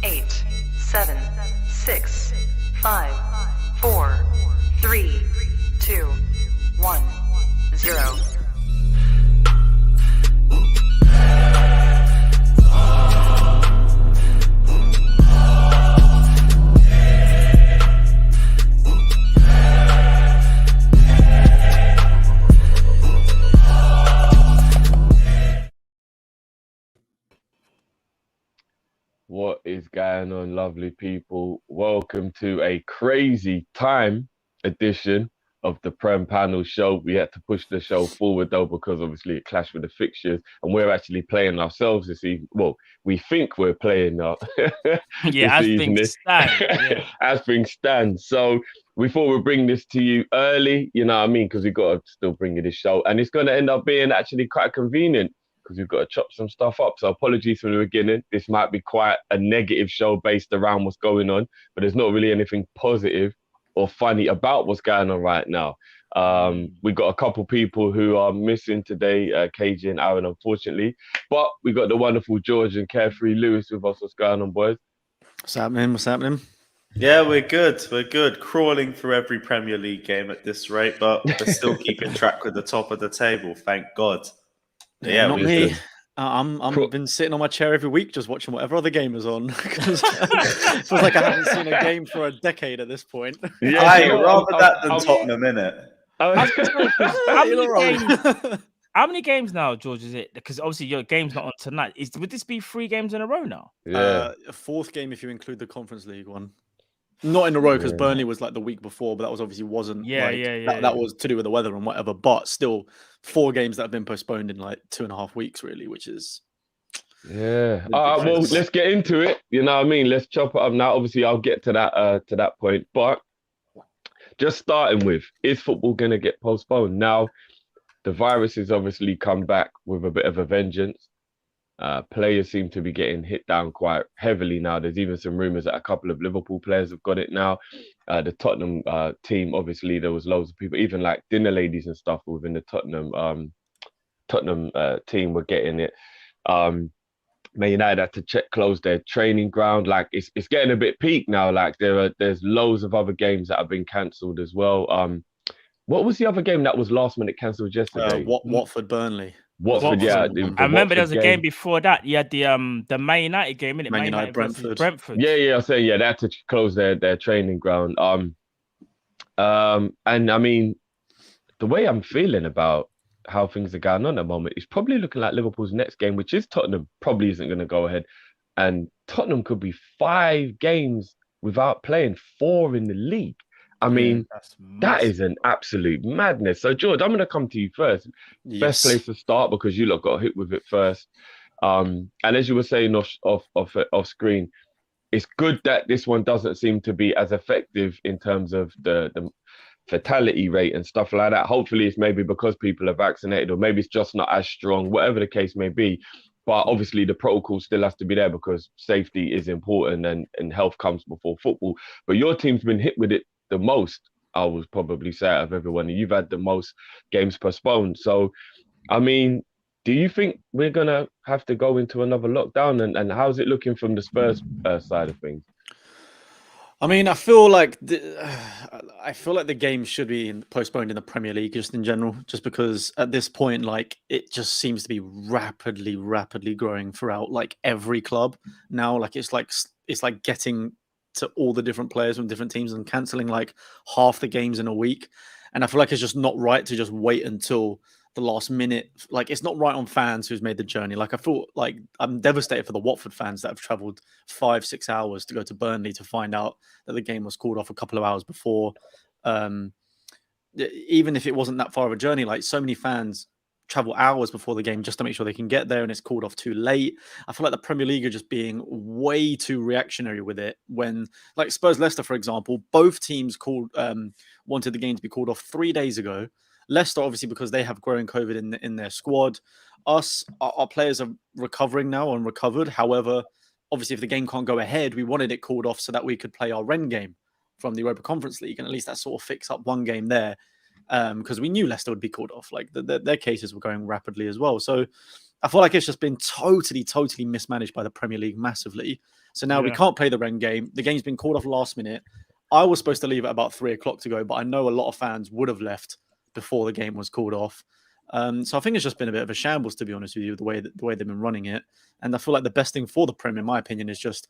8, 7, 6, 5, 4, 3, 2, 1, 0. What is going on, lovely people? Welcome to a crazy time edition of the Prem Panel Show. We had to push the show forward though because obviously it clashed with the fixtures, and we're actually playing ourselves this evening. Well, we think we're playing this evening. Things stand. As things stand. So we thought we'd bring this to you early, you know what I mean? Because we've got to still bring you this show, and it's going to end up being actually quite convenient, because we've got to chop some stuff up. So apologies from the beginning. This might be quite a negative show based around what's going on, but there's not really anything positive or funny about what's going on right now. We've got a couple people who are missing today, KG and Aaron, unfortunately. But we got the wonderful George and Carefree Lewis with us. What's going on, boys? What's happening? What's happening? Yeah, we're good. We're good. Crawling through every Premier League game at this rate, but we're still keeping track with the top of the table, thank God. Yeah, not me. I've been sitting on my chair every week just watching whatever other game is on. Because it feels like I haven't seen a game for a decade at this point. Yeah, rather that than Tottenham, innit? How many games now, George, is it? Because obviously your game's not on tonight. Would this be 3 games in a row now? Yeah. A 4th game if you include the Conference League one. Not in a row, because Burnley was like the week before, but that was obviously wasn't. That was to do with the weather and whatever. But still, 4 games that have been postponed in like 2.5 weeks, really, which is. Yeah. Well, let's get into it. You know what I mean? Let's chop it up now. Obviously, I'll get to that point. But just starting with, is football going to get postponed? Now, the virus has obviously come back with a bit of a vengeance. Players seem to be getting hit down quite heavily now. There's even some rumours that a couple of Liverpool players have got it now. The Tottenham team, obviously, there was loads of people, even like dinner ladies and stuff within the Tottenham team were getting it. Man United had to close their training ground. Like it's getting a bit peak now. Like there's loads of other games that have been cancelled as well. What was the other game that was last minute cancelled yesterday? Watford Burnley. Watford, yeah. I remember there was a game before that. You had the Man United game, innit? Man United Brentford. Yeah. I'll say, they had to close their training ground. And I mean, the way I'm feeling about how things are going on at the moment, it's probably looking like Liverpool's next game, which is Tottenham, probably isn't going to go ahead. And Tottenham could be 5 games without playing 4 in the league. I mean, that is an absolute madness. So, George, I'm going to come to you first. Yes. Best place to start, because you lot got hit with it first. And as you were saying off screen, it's good that this one doesn't seem to be as effective in terms of the fatality rate and stuff like that. Hopefully, it's maybe because people are vaccinated, or maybe it's just not as strong, whatever the case may be. But obviously, the protocol still has to be there because safety is important and health comes before football. But your team's been hit with it the most, I would probably say, out of everyone. You've had the most games postponed. So, I mean, do you think we're going to have to go into another lockdown? And how's it looking from the Spurs side of things? I mean, I feel like the game should be postponed in the Premier League just in general, just because at this point, like, it just seems to be rapidly growing throughout like every club now. Like it's like getting to all the different players from different teams and cancelling like half the games in a week. And I feel like it's just not right to just wait until the last minute. Like, it's not right on fans who's made the journey. Like, I feel like I'm devastated for the Watford fans that have travelled 5-6 hours to go to Burnley to find out that the game was called off a couple of hours before. Even if it wasn't that far of a journey, like, so many fans travel hours before the game just to make sure they can get there, and it's called off too late. I feel like the Premier League are just being way too reactionary with it. When, like, Spurs Leicester, for example, both teams wanted the game to be called off 3 days ago. Leicester, obviously, because they have growing COVID in their squad. Our players are recovering now and recovered. However, obviously, if the game can't go ahead, we wanted it called off so that we could play our Rennes game from the Europa Conference League, and at least that sort of fix up one game there. Because we knew Leicester would be called off. Like their cases were going rapidly as well. So I feel like it's just been totally mismanaged by the Premier League massively. So now we can't play the Ren game. The game's been called off last minute. I was supposed to leave at about 3 o'clock to go, but I know a lot of fans would have left before the game was called off. So I think it's just been a bit of a shambles, to be honest with you, the way they've been running it. And I feel like the best thing for the Prem, in my opinion, is just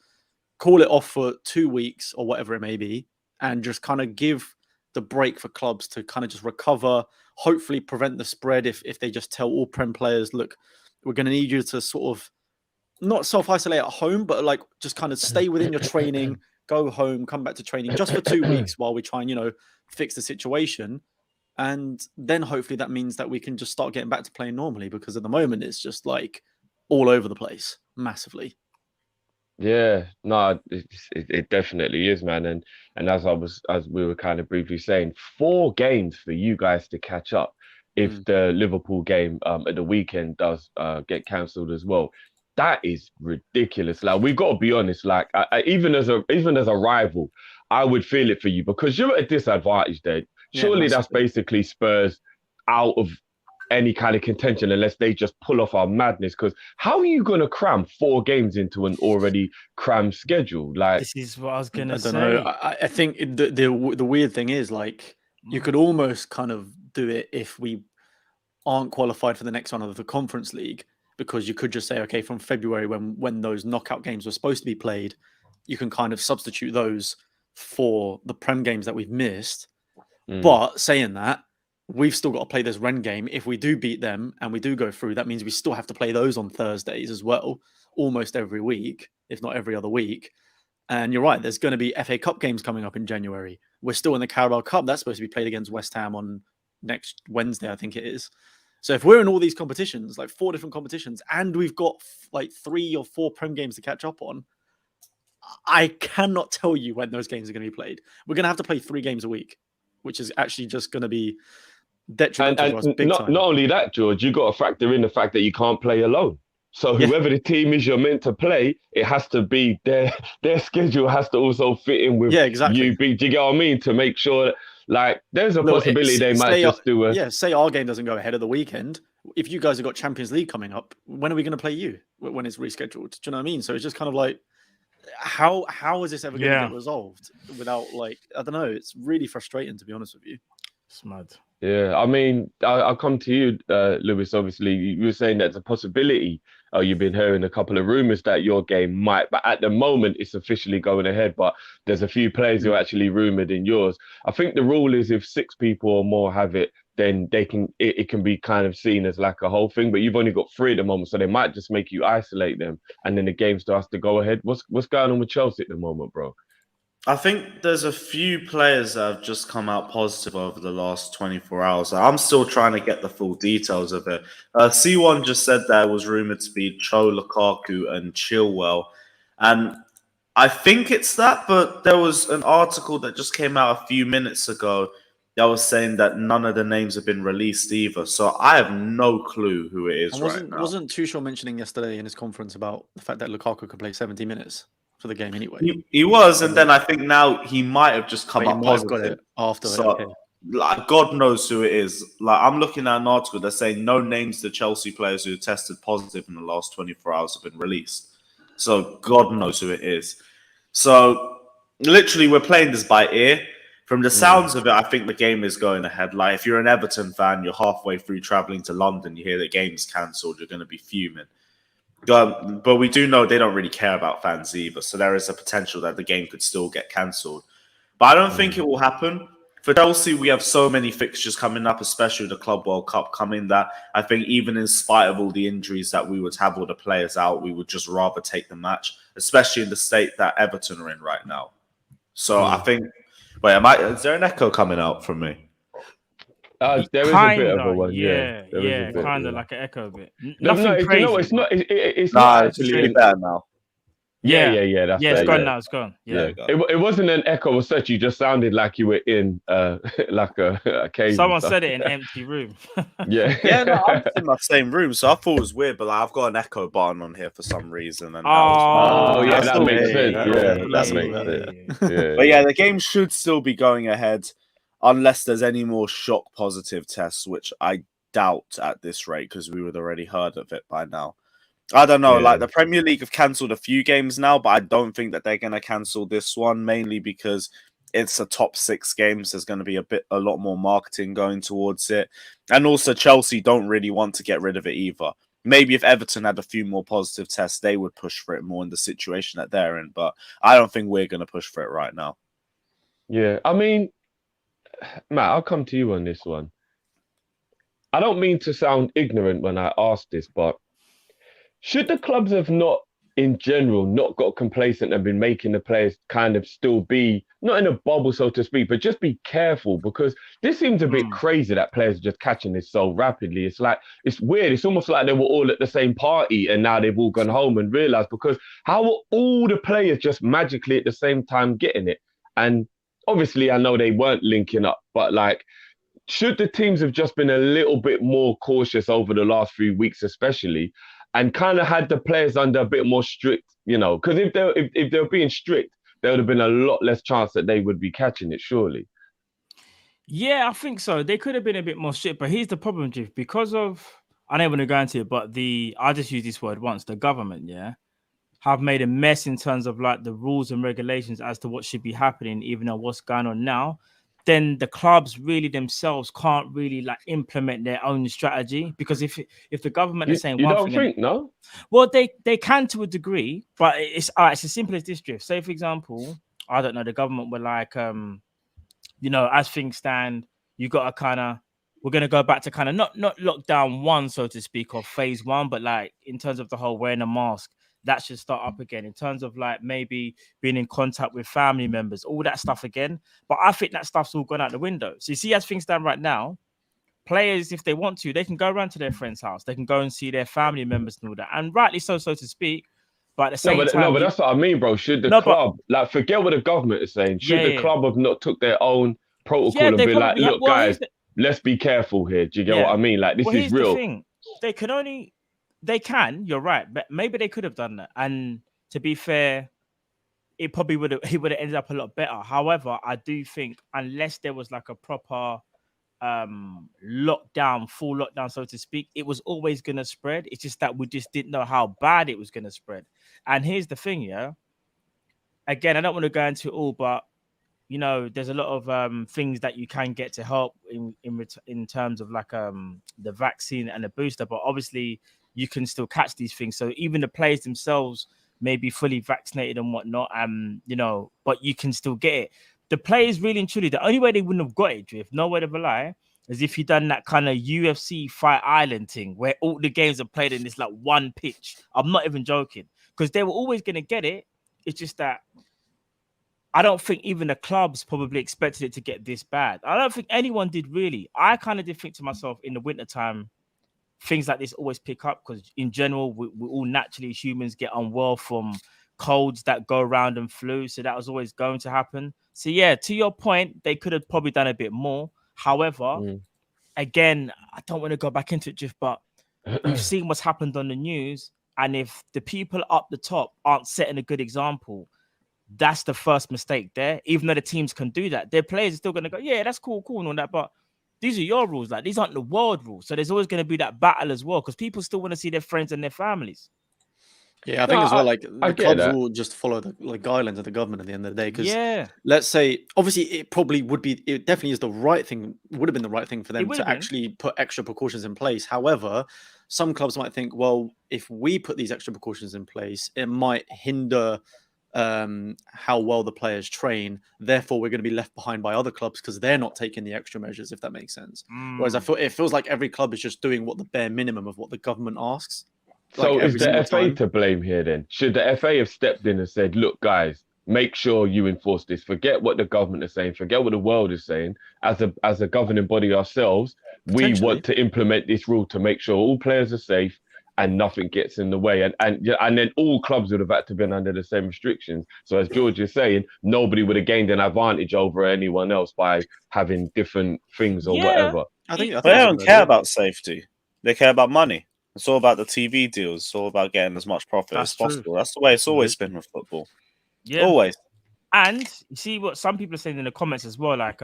call it off for 2 weeks or whatever it may be, and just kind of give the break for clubs to kind of just recover, hopefully prevent the spread if they just tell all Prem players, look, we're going to need you to sort of not self-isolate at home, but like just kind of stay within your training, go home, come back to training just for 2 weeks while we try and, fix the situation. And then hopefully that means that we can just start getting back to playing normally, because at the moment it's just like all over the place massively. Yeah, no, it definitely is, man. And as we were kind of briefly saying, 4 games for you guys to catch up if the Liverpool game at the weekend does get cancelled as well. That is ridiculous. Like, we've got to be honest. Like, even as a rival, I would feel it for you, because you're at a disadvantage there. Surely that's basically Spurs out of any kind of contention unless they just pull off our madness. Because how are you going to cram 4 games into an already crammed schedule? Like, this is what I was going to say. I don't know. I think the weird thing is, like, you could almost kind of do it if we aren't qualified for the next one of the Conference League, because you could just say, okay, from February when those knockout games were supposed to be played, you can kind of substitute those for the Prem games that we've missed. But saying that, we've still got to play this Ren game. If we do beat them and we do go through, that means we still have to play those on Thursdays as well, almost every week, if not every other week. And you're right, there's going to be FA Cup games coming up in January. We're still in the Carabao Cup. That's supposed to be played against West Ham on next Wednesday, I think it is. So if we're in all these competitions, like 4 different competitions, and we've got like 3 or 4 Prem games to catch up on, I cannot tell you when those games are going to be played. We're going to have to play 3 games a week, which is actually just going to be detrimental to us big time. Not only that, George, you got to factor in the fact that you can't play alone. So whoever the team is you're meant to play, it has to be their schedule has to also fit in with you. Do you get what I mean? To make sure, like, there's a possibility they might just do a... Yeah, say our game doesn't go ahead of the weekend. If you guys have got Champions League coming up, when are we going to play you when it's rescheduled? Do you know what I mean? So it's just kind of like, how is this ever going to get resolved without, like, I don't know. It's really frustrating, to be honest with you. It's mad. Yeah, I mean, I'll come to you, Lewis. Obviously, you were saying there's a possibility. You've been hearing a couple of rumours that your game might, but at the moment it's officially going ahead. But there's a few players who are actually rumoured in yours. I think the rule is if 6 people or more have it, then it can be kind of seen as like a whole thing. But you've only got 3 at the moment, so they might just make you isolate them, and then the game starts to go ahead. What's going on with Chelsea at the moment, bro? I think there's a few players that have just come out positive over the last 24 hours. I'm still trying to get the full details of it. C1 just said there was rumoured to be Cho, Lukaku and Chilwell. And I think it's that, but there was an article that just came out a few minutes ago that was saying that none of the names have been released either. So I have no clue who it is right now. Wasn't Tuchel mentioning yesterday in his conference about the fact that Lukaku could play 70 minutes? For the game anyway. He was, and then I think now he might have just come up positive. Got it after. So, like, God knows who it is. Like, I'm looking at an article that's saying no names to Chelsea players who tested positive in the last 24 hours have been released. So God knows who it is. So literally, we're playing this by ear. From the sounds of it, I think the game is going ahead. Like, if you're an Everton fan, you're halfway through traveling to London, you hear the game's cancelled, you're going to be fuming. But we do know they don't really care about fans either. So there is a potential that the game could still get cancelled. But I don't think it will happen. For Chelsea, we have so many fixtures coming up, especially the Club World Cup coming, that I think even in spite of all the injuries that we would have all the players out, we would just rather take the match, especially in the state that Everton are in right now. So I think... Wait, is there an echo coming out from me? There is a bit of a one, yeah, kind of like an echo bit. Nothing crazy. No, it's not. It's not actually really bad now. Yeah. That's it's gone now. It's gone. Yeah. It wasn't an echo as such. You just sounded like you were in like a cave. Someone said it in an empty room. Yeah, no, I'm in my same room, so I thought it was weird. But like, I've got an echo button on here for some reason. And that makes sense. That makes sense. But yeah, the game should still be going ahead. Unless there's any more shock positive tests, which I doubt at this rate because we would already heard of it by now. I don't know. Yeah. Like the Premier League have cancelled a few games now, but I don't think that they're going to cancel this one, mainly because it's a top 6 games. There's going to be a lot more marketing going towards it, and also Chelsea don't really want to get rid of it either. Maybe if Everton had a few more positive tests, they would push for it more in the situation that they're in. But I don't think we're going to push for it right now. Yeah, I mean, Matt, I'll come to you on this one. I don't mean to sound ignorant when I ask this, but should the clubs have not, in general, not got complacent and been making the players kind of still be, not in a bubble, so to speak, but just be careful? Because this seems a bit crazy that players are just catching this so rapidly. It's like, it's weird. It's almost like they were all at the same party and now they've all gone home and realised, because how are all the players just magically at the same time getting it? And obviously, I know they weren't linking up, but like, should the teams have just been a little bit more cautious over the last few weeks, especially, and kind of had the players under a bit more strict, you know? Because if they were being strict, there would have been a lot less chance that they would be catching it, surely. Yeah, I think so. They could have been a bit more strict, but here's the problem, Jiff. Because of, I don't want to go into it, but I just use this word once, the government, have made a mess in terms of like the rules and regulations as to what should be happening, even though what's going on now, then the clubs really themselves can't really like implement their own strategy. Because if the government is saying you one don't thing, think, no? well, they can to a degree, but it's as simple as this, Drift. Say, for example, I don't know, the government were like, as things stand, you got to kind of, we're going to go back to kind of not lockdown 1, so to speak, or phase 1, but like in terms of the whole wearing a mask, that should start up again. In terms of like maybe being in contact with family members, all that stuff again. But I think that stuff's all gone out the window. So you see, as things stand right now, players, if they want to, they can go around to their friend's house. They can go and see their family members and all that. And rightly so to speak. But at the same time... but that's what I mean, bro. Should the club, like, forget what the government is saying. Should the club have not took their own protocol and be like, look, guys, let's be careful here. Do you get what I mean? Like, this is real. The thing. They can, you're right, but maybe they could have done that. And to be fair, he would have ended up a lot better. However, I do think unless there was like a proper full lockdown, so to speak, it was always going to spread. It's just that we just didn't know how bad it was going to spread. And here's the thing, again, I don't want to go into it all, but there's a lot of things that you can get to help in terms of like the vaccine and the booster, but obviously you can still catch these things. So even the players themselves may be fully vaccinated and whatnot, but you can still get it. The players really and truly, the only way they wouldn't have got it, Drift, no word of a lie, is if you done that kind of UFC Fight Island thing where all the games are played in this like one pitch. I'm not even joking, because they were always going to get it. It's just that I don't think even the clubs probably expected it to get this bad. I don't think anyone did really. I kind of did think to myself in the wintertime, things like this always pick up because in general, we all naturally, humans get unwell from colds that go around and flu. So that was always going to happen. So yeah, to your point, they could have probably done a bit more. However, again, I don't want to go back into it, Jeff, but we've seen what's happened on the news. And if the people up the top aren't setting a good example, that's the first mistake there. Even though the teams can do that, their players are still going to go, yeah, that's cool and all that. But these are your rules. Like, these aren't the world rules. So there's always going to be that battle as well, because people still want to see their friends and their families. Yeah, I think as well, like the clubs will just follow the guidelines of the government at the end of the day. Because let's say, obviously, it definitely is the right thing, would have been the right thing for them to actually put extra precautions in place. However, some clubs might think, well, if we put these extra precautions in place, it might hinder how well the players train. Therefore, we're going to be left behind by other clubs because they're not taking the extra measures, if that makes sense. Whereas it feels like every club is just doing what the bare minimum of what the government asks. So is the FA to blame here then? Should the FA have stepped in and said, look, guys, make sure you enforce this. Forget what the government is saying. Forget what the world is saying. As a governing body ourselves, we want to implement this rule to make sure all players are safe and nothing gets in the way. And then all clubs would have had to been under the same restrictions. So as George is saying, nobody would have gained an advantage over anyone else by having different things or whatever. I think they don't care about safety. They care about money. It's all about the TV deals. It's all about getting as much profit as possible. That's the way it's always been with football. Yeah. Always. And you see what some people are saying in the comments as well, like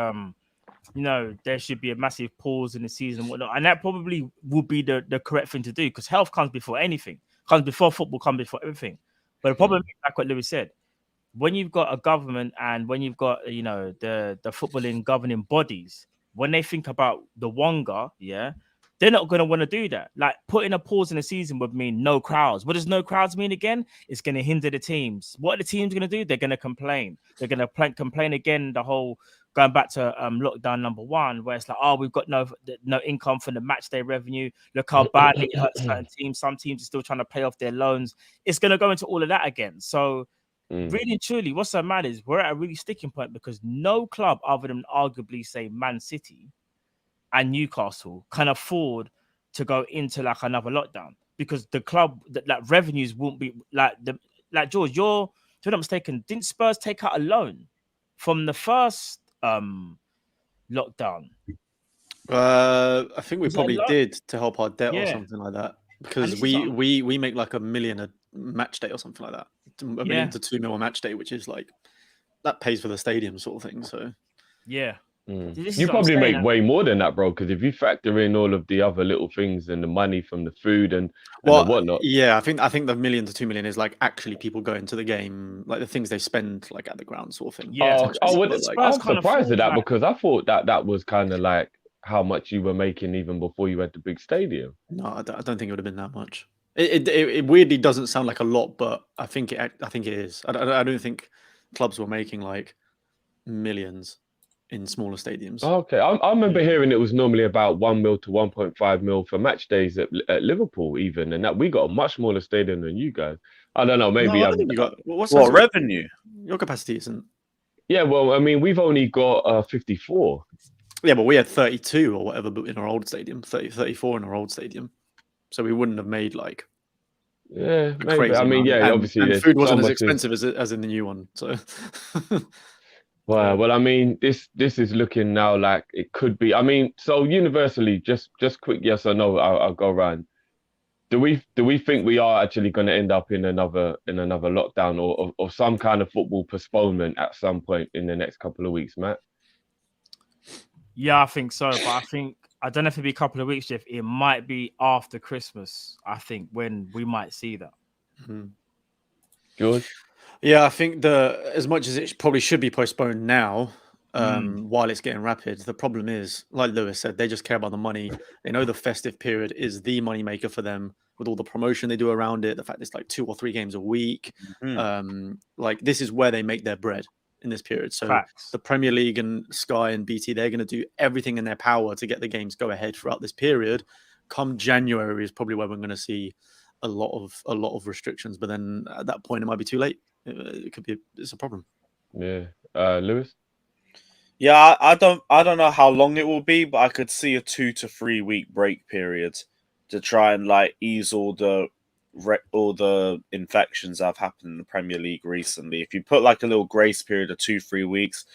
you know, there should be a massive pause in the season and whatnot. And that probably would be the correct thing to do, because health comes before anything, comes before football, comes before everything. But the problem is, like what Lewis said, when you've got a government and when you've got, you know, the footballing governing bodies, when they think about the Wonga, yeah, they're not going to want to do that. Like putting a pause in the season would mean no crowds. What does no crowds mean again? It's going to hinder the teams. What are the teams going to do? They're going to complain. They're going to complain again. The whole going back to lockdown number 1, where it's like, oh, we've got no income from the match day revenue. Look how badly it hurts certain teams. Some teams are still trying to pay off their loans. It's going to go into all of that again. So really and truly, what's so mad is we're at a really sticking point, because no club other than arguably say Man City and Newcastle can afford to go into like another lockdown, because the club that revenues won't be like George, you're if I'm not mistaken, didn't Spurs take out a loan from the first lockdown? I think we Was that probably a lot? did to help our debt or Yeah. something like that, And because this is we make like $1 million a match day or something like that. $1 million to $2 million a match day, which is like that pays for the stadium sort of thing. So yeah. This is You what I'm probably saying, make way more than that, bro. Because if you factor in all of the other little things and the money from the food and the whatnot, yeah, I think the $1 million to $2 million is like actually people going to the game, like the things they spend like at the ground sort of thing. Yeah. I'm Spurs surprised can't at afford that, that. because I thought that was kind of like how much you were making even before you had the big stadium. No, I don't think it would have been that much. It weirdly doesn't sound like a lot, but I think it is. I don't think clubs were making like millions in smaller stadiums. Okay, I remember hearing it was normally about 1 mil to 1.5 mil for match days at Liverpool, even, and that we got a much smaller stadium than you guys. I don't know, maybe I don't think you got What size revenue? your capacity isn't. Yeah, well, I mean, we've only got 54. Yeah, but we had 32 or whatever in our old stadium, 34 in our old stadium. So we wouldn't have made like Yeah, a maybe. crazy I mean, amount. yeah, And obviously, there's food so wasn't as much expensive as in the new one. So Well, I mean, this is looking now like it could be. I mean, so universally, just quick yes or no. I'll go around. Do we think we are actually going to end up in another lockdown or some kind of football postponement at some point in the next couple of weeks, Matt? Yeah, I think so. But I don't know if it'll be a couple of weeks, Jeff. It might be after Christmas, I think, when we might see that. George? yeah, I think as much as it probably should be postponed now, while it's getting rapid, the problem is, like Lewis said, they just care about the money. They know the festive period is the money maker for them, with all the promotion they do around it. The fact it's like 2 or 3 games a week, like this is where they make their bread in this period. So Facts. the Premier League and Sky and BT, they're going to do everything in their power to get the games go ahead throughout this period. Come January is probably where we're going to see a lot of restrictions, but then at that point it might be too late. It's a problem. Yeah. Lewis? Yeah, I don't know how long it will be, but I could see a 2 to 3 week break period to try and like ease all the infections that have happened in the Premier League recently. If you put like a little grace period of 2-3 weeks,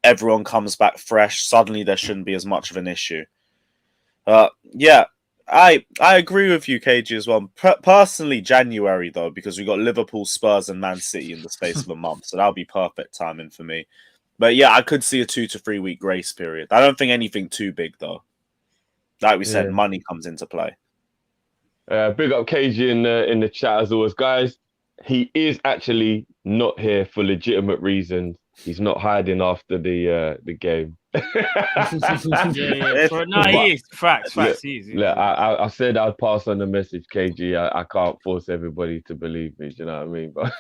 everyone comes back fresh. Suddenly, there shouldn't be as much of an issue. Yeah, I agree with you, KG, as well. Personally, January though, because we got Liverpool, Spurs, and Man City in the space of a month, so that'll be perfect timing for me. But yeah, I could see a 2 to 3 week grace period. I don't think anything too big though. Like we said, money comes into play. Big up KG in the chat as always, guys. He is actually not here for legitimate reasons. He's not hiding after the game. No, he is. Facts. He is. Look, I said I'd pass on the message, KG. I can't force everybody to believe me. Do you know what I mean? But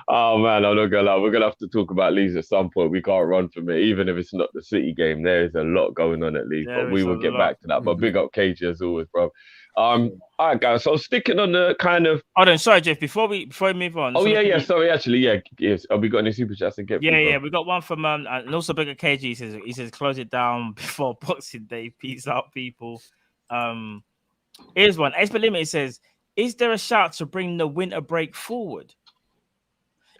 oh man, I'm not gonna lie. We're gonna have to talk about Leeds at some point. We can't run from it, even if it's not the City game. There is a lot going on at Leeds, but we will get back to that. But big up KG as always, bro. All right, guys. So sticking on the kind of. Hold on, sorry, Jeff. Before we move on. Oh yeah. Sorry, actually, yeah. Yes. Have we got any super chats to get? Yeah. We got one from and also bigger KG. He says close it down before Boxing Day. Peace out, people. Here's one. Expert Limit says, is there a shout to bring the winter break forward?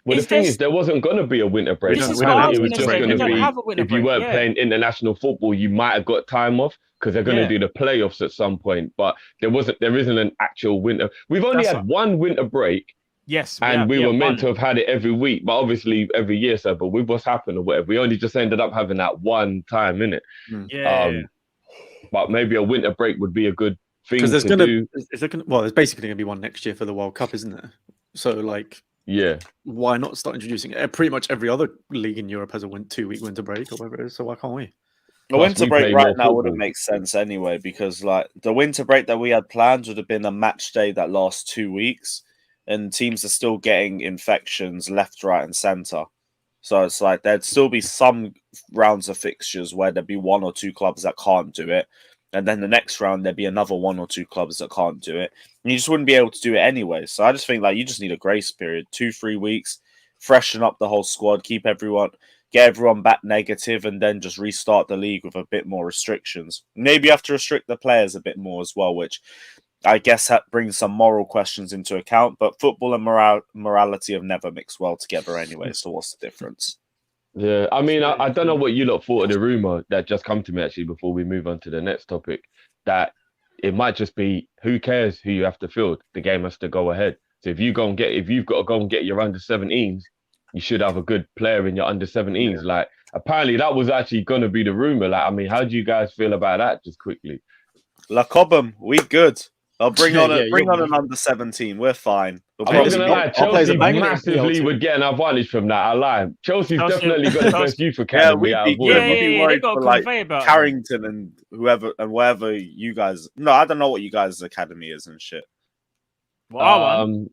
Well, the thing is, there wasn't going to be a winter break. This is It what I was was just gonna say. going We to don't be, have a winter if you break, weren't yeah. playing international football, you might have got time off because they're going to do the playoffs at some point. But there isn't an actual winter. We've only had one winter break Yes, And we yeah, were meant one. to have had it every week, but obviously every year. So, but with what's happened or whatever, we only just ended up having that one time, innit? Yeah. But maybe a winter break would be a good Because thing to do. there's basically going to be one next year for the World Cup, isn't there? So like, Yeah. why not start introducing it? Pretty much every other league in Europe has a 2-week winter break or whatever it is. So why can't we? The Plus, winter we break play right more now wouldn't football. make sense anyway, because like the winter break that we had planned would have been a match day that lasts 2 weeks, and teams are still getting infections left, right, and center. So it's like there'd still be some rounds of fixtures where there'd be 1 or 2 clubs that can't do it, and then the next round there'd be another 1 or 2 clubs that can't do it, and you just wouldn't be able to do it anyway. So I just think like you just need a grace period, 2-3 weeks, freshen up the whole squad, get everyone back negative, and then just restart the league with a bit more restrictions. Maybe you have to restrict the players a bit more as well, which I guess that brings some moral questions into account. But football and morality have never mixed well together anyway, so what's the difference? Yeah, I mean, I don't know what you lot thought of the rumor that just come to me actually before we move on to the next topic, that it might just be, who cares who you have to field? The game has to go ahead. So if you've got to go and get your under 17s, you should have a good player in your under 17s. Yeah. Like, apparently that was actually going to be the rumor. Like, I mean, how do you guys feel about that? Just quickly. La Cobham, we good. I'll bring on an under 17. We're fine. I'm not gonna lie, Chelsea massively would get an advantage from that. I lie. Chelsea's definitely got the best youth academy. We'd be worried for like Carrington and whoever and wherever you guys. No, I don't know what you guys' academy is and shit. Well,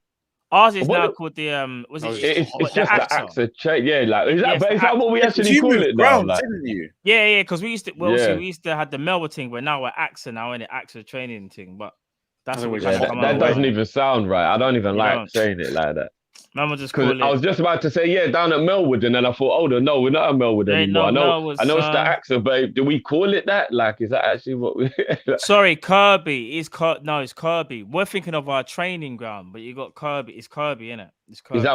ours is now called the was it? It's just the AXA. Yeah, like is that what we actually call it now? Like, didn't you? Yeah, because we used to have the Melbourne thing, but now we're AXA now, in the AXA training thing, but. That's what that doesn't even sound right. I don't even like saying it like that. Mama just call it. I was just about to say, down at Melwood, and then I thought, no, we're not at Melwood anymore. I know it's the AXA, but do we call it that? Like, is that actually what we? Sorry, Kirby. It's Kirby. We're thinking of our training ground, but you got Kirby. It's Kirby, innit? It's Kirby. Is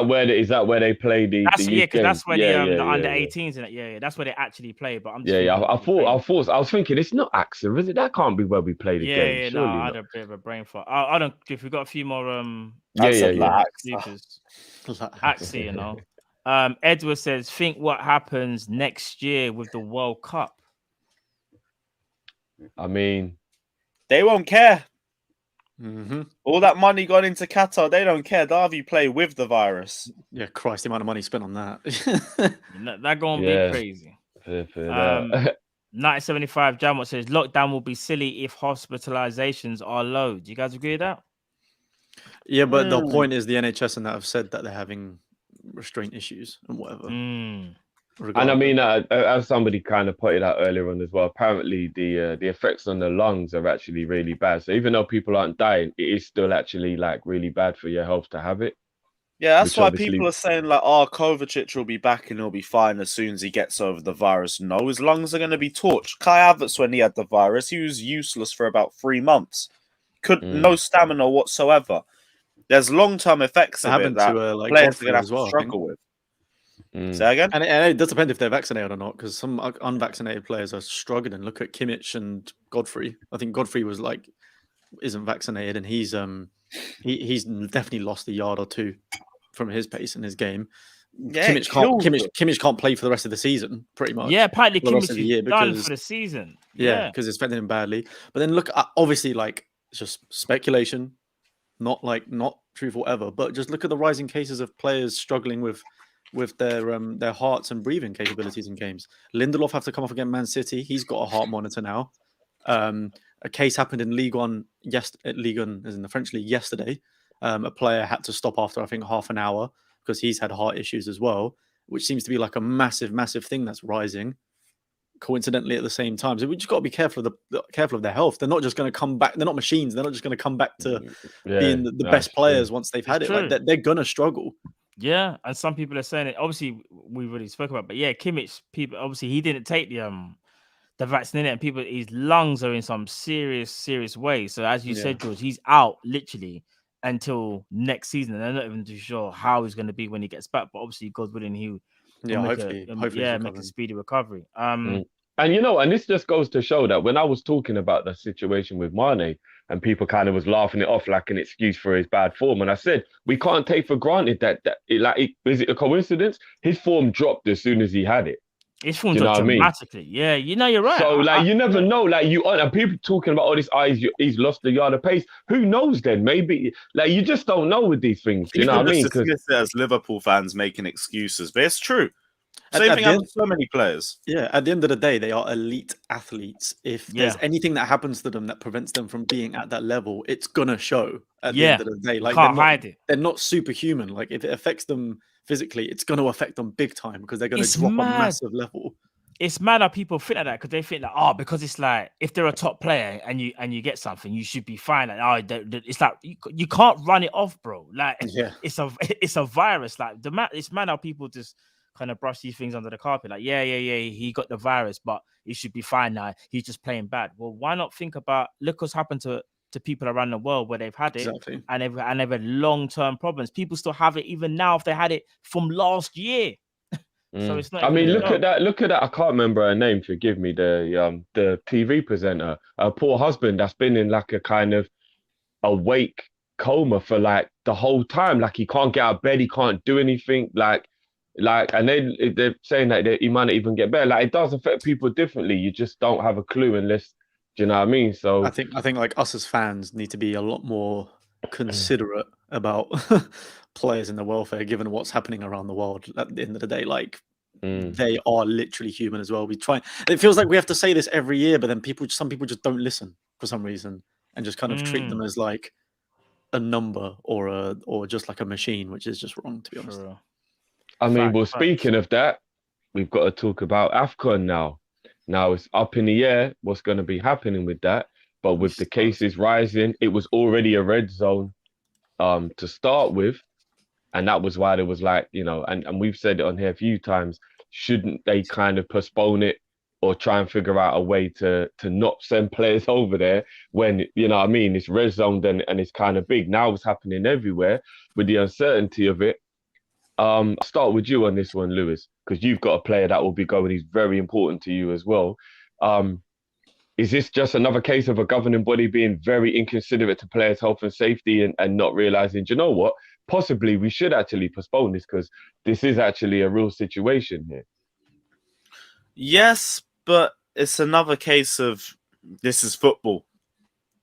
that where they play the? That's because that's where the under 18s in it. Yeah, that's where they actually play. But I'm just I was thinking it's not AXA, is it? That can't be where we play the game. No, I had a bit of a brain fart. I don't. If we got a few more AXA, you know. Edward says, think what happens next year with the World Cup. I mean, they won't care. Mm-hmm. All that money gone into Qatar, they don't care. They'll have you play with the virus. Yeah, Christ, the amount of money spent on that. That gonna be crazy. 1975 Jamot says lockdown will be silly if hospitalizations are low. Do you guys agree with that? Yeah, but the point is the NHS and that have said that they're having restraint issues and whatever. And I mean, as somebody kind of pointed out earlier on as well, apparently the effects on the lungs are actually really bad. So even though people aren't dying, it is still actually like really bad for your health to have it. Yeah, that's why people are saying like, Kovacic will be back and he'll be fine as soon as he gets over the virus. No, his lungs are going to be torched. Kai Havertz, when he had the virus, he was useless for about 3 months. No stamina whatsoever. There's long-term effects of it that players are going to have to struggle with. Say again? And it does depend if they're vaccinated or not, because some unvaccinated players are struggling. Look at Kimmich and Godfrey. I think Godfrey isn't vaccinated, and he's definitely lost a yard or two from his pace in his game. Yeah, Kimmich can't play for the rest of the season, pretty much. Yeah, apparently Kimmich is done for the season. Yeah, because it's affecting him badly. But then look, obviously, like, it's just speculation, not truthful ever. But just look at the rising cases of players struggling with their hearts and breathing capabilities in games. Lindelof have to come off against Man City. He's got a heart monitor now. A case happened in Ligue 1, as in the French league yesterday. A player had to stop after, I think, half an hour because he's had heart issues as well, which seems to be like a massive, massive thing that's rising coincidentally at the same time. So we just got to be careful of their health. They're not just going to come back. They're not machines. They're not just going to come back to being the best players once they've had it. Like, they're going to struggle. Yeah, and some people are saying it. Obviously, we've already spoke about, but Kimmich, people obviously he didn't take the vaccine, and his lungs are in some serious way. So as you said, George, he's out literally until next season. And they're not even too sure how he's going to be when he gets back. But obviously, God willing, he'll hopefully make a speedy recovery. And and this just goes to show that when I was talking about the situation with Mane, and people kind of was laughing it off like an excuse for his bad form. And I said, we can't take for granted that is it a coincidence? His form dropped as soon as he had it. His form Do you know dropped what I mean? dramatically. Yeah, you're right. So you never know. Like and people talking about all this. He's lost a yard of pace. Who knows? Then maybe you just don't know with these things. Do you know what I mean? Dismiss it as Liverpool fans making excuses, but it's true. Same thing happens to so many players. Yeah, at the end of the day, they are elite athletes. If there's anything that happens to them that prevents them from being at that level, it's gonna show at the end of the day. Like can't hide it. They're not superhuman. Like if it affects them physically, it's gonna affect them big time because they're gonna drop a massive level. It's mad how people think like that because they think like, because it's like if they're a top player and you get something, you should be fine. Like, it's like you can't run it off, bro. Like it's a virus. Like it's mad how people just kind of brush these things under the carpet. Like he got the virus, but he should be fine now. He's just playing bad. Well, why not think about look what's happened to people around the world where they've had it and they've had long-term problems. People still have it even now if they had it from last year. So it's not. I mean, look at that. I can't remember her name. Forgive me. The TV presenter, her poor husband, that's been in like a kind of awake coma for like the whole time. Like he can't get out of bed. He can't do anything. And they're saying that he might not even get better. Like it does affect people differently. You just don't have a clue unless. Do you know what I mean? So I think like us as fans need to be a lot more considerate about players and their welfare, given what's happening around the world. At the end of the day, like they are literally human as well. We try. It feels like we have to say this every year, but then some people just don't listen for some reason and just kind of treat them as like a number or just like a machine, which is just wrong, to be honest. I mean, speaking of that, we've got to talk about AFCON now. Now it's up in the air what's going to be happening with that. But with the cases rising, it was already a red zone to start with. And that was why there was like, and we've said it on here a few times, shouldn't they kind of postpone it or try and figure out a way to not send players over there when, you know what I mean, it's red zone and it's kind of big. Now it's happening everywhere with the uncertainty of it. I'll start with you on this one, Lewis, because you've got a player that will be going. He's very important to you as well. Is this just another case of a governing body being very inconsiderate to players' health and safety and not realizing, do you know what? Possibly we should actually postpone this because this is actually a real situation here. Yes, but it's another case of this is football.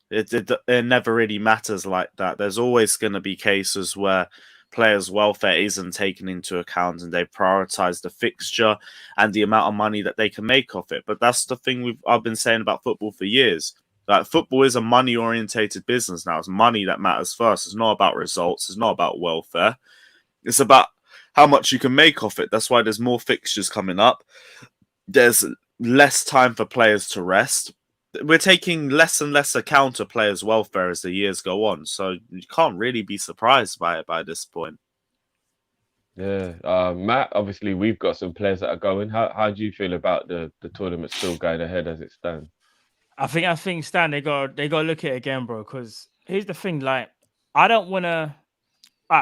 It never really matters like that. There's always going to be cases where players' welfare isn't taken into account and they prioritize the fixture and the amount of money that they can make off it. But that's the thing I've been saying about football for years. Like football is a money-orientated business now. It's money that matters first. It's not about results. It's not about welfare. It's about how much you can make off it. That's why there's more fixtures coming up. There's less time for players to rest. We're taking less and less account of players' welfare as the years go on. So you can't really be surprised by it by this point. Yeah. Matt, obviously we've got some players that are going. How do you feel about the tournament still going ahead as it stands? I think Stan, they got to look at it again, bro. Because here's the thing, like I don't want to.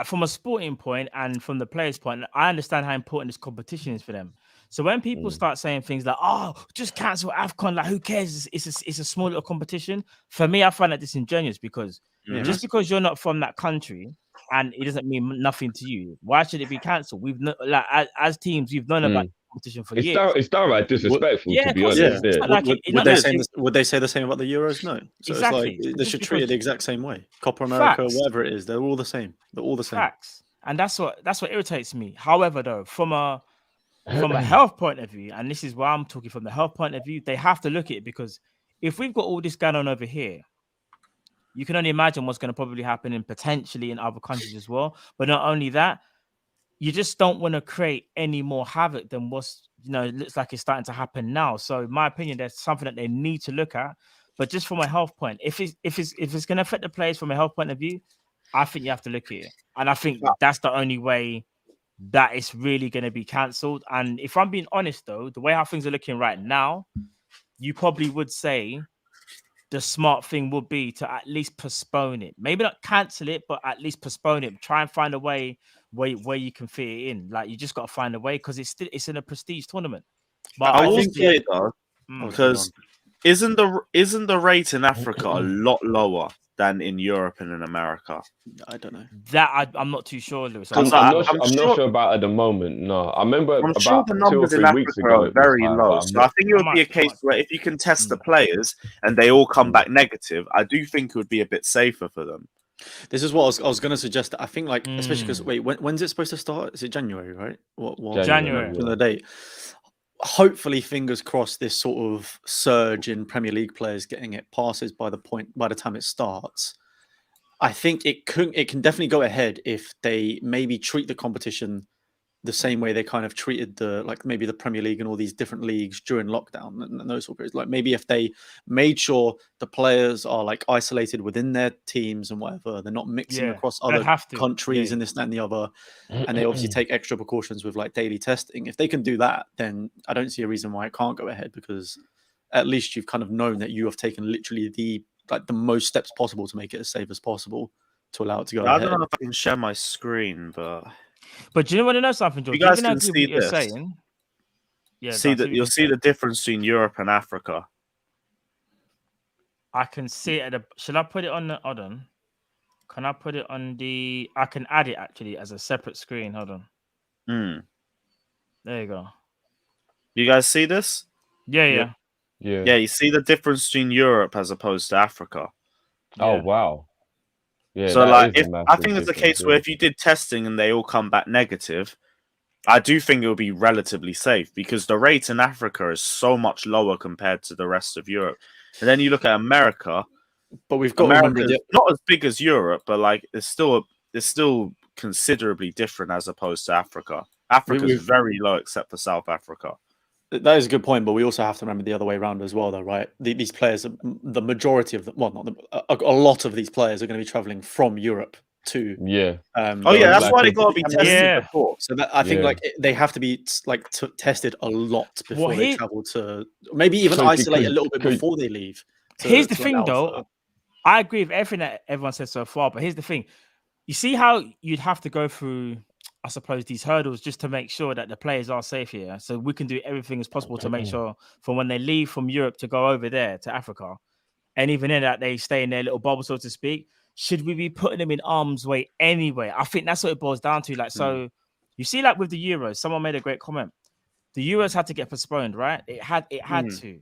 From a sporting point and from the players' point, I understand how important this competition is for them. So when people start saying things like, "Oh, just cancel AFCON," like who cares? It's a small little competition. For me, I find that disingenuous because just because you're not from that country and it doesn't mean nothing to you, why should it be cancelled? We've as teams, we've known about competition for years. It's downright disrespectful, to be honest. Would they say the same about the Euros? No. So exactly. It's like they should treat it the exact same way. Copa America, whatever it is, they're all the same. They're all the same. Facts. And that's what irritates me. However, though, from a health point of view, and this is why I'm talking from the health point of view, they have to look at it because if we've got all this going on over here, you can only imagine what's going to probably happen potentially in other countries as well. But not only that, you just don't want to create any more havoc than what's, it looks like it's starting to happen now. So in my opinion, there's something that they need to look at. But just from a health point, if it's going to affect the players from a health point of view, I think you have to look at it. And I think that's the only way that it's really going to be cancelled. And if I'm being honest, though, the way how things are looking right now, you probably would say the smart thing would be to at least postpone it. Maybe not cancel it, but at least postpone it. Try and find a way where you can fit it in. Like you just got to find a way because it's in a prestige tournament. But I will say though, because Isn't the rate in Africa a lot lower than in Europe and in America? I don't know. That I'm not too sure, Lewis. Because I'm not sure about at the moment. No, I remember I'm sure about the 2 or numbers 3 in weeks Africa ago are it was very high, low. but I'm So I not. think it would be a case where if you can test the players and they all come back negative, I do think it would be a bit safer for them. This is what I was going to suggest. I think, like, especially because when's it supposed to start? Is it January, right? What January. The date. Hopefully, fingers crossed, this sort of surge in Premier League players getting it passes by the time it starts. I think it can definitely go ahead if they maybe treat the competition the same way they kind of treated maybe the Premier League and all these different leagues during lockdown and those sort of periods. Like maybe if they made sure the players are like isolated within their teams and whatever, they're not mixing across other countries and this, that, and the other. And they obviously take extra precautions with like daily testing. If they can do that, then I don't see a reason why it can't go ahead, because at least you've kind of known that you have taken literally the most steps possible to make it as safe as possible to allow it to go ahead. I don't know if I can share my screen, but do you want to know something, George? you guys Even can see what you're this. saying, You'll see the difference between Europe and Africa. I can see it. Should I put it on the? Hold on. Can I put it on the? I can add it actually as a separate screen. Hold on. There you go. You guys see this? Yeah. You see the difference between Europe as opposed to Africa. Oh wow. Yeah, so like, I think it's a case where if you did testing and they all come back negative, I do think it will be relatively safe, because the rate in Africa is so much lower compared to the rest of Europe. And then you look at America, but we've got America not as big as Europe, but like it's still considerably different as opposed to Africa. Africa is very low except for South Africa. That is a good point, but we also have to remember the other way around as well, though, right? These players, the majority of them, a lot of these players are going to be traveling from Europe to. That's why they got to be tested before. So that, I think like they have to be like tested a lot before they travel to, maybe even isolate a little bit before they leave. Here's the thing, though. I agree with everything that everyone said so far, but here's the thing. You see how you'd have to go through, I suppose, these hurdles just to make sure that the players are safe here. So we can do everything as possible to make sure from when they leave from Europe to go over there to Africa, and even in that they stay in their little bubble, so to speak. Should we be putting them in arm's way anyway? I think that's what it boils down to. Like, so you see, like with the Euros, someone made a great comment. The Euros had to get postponed, right? It had to.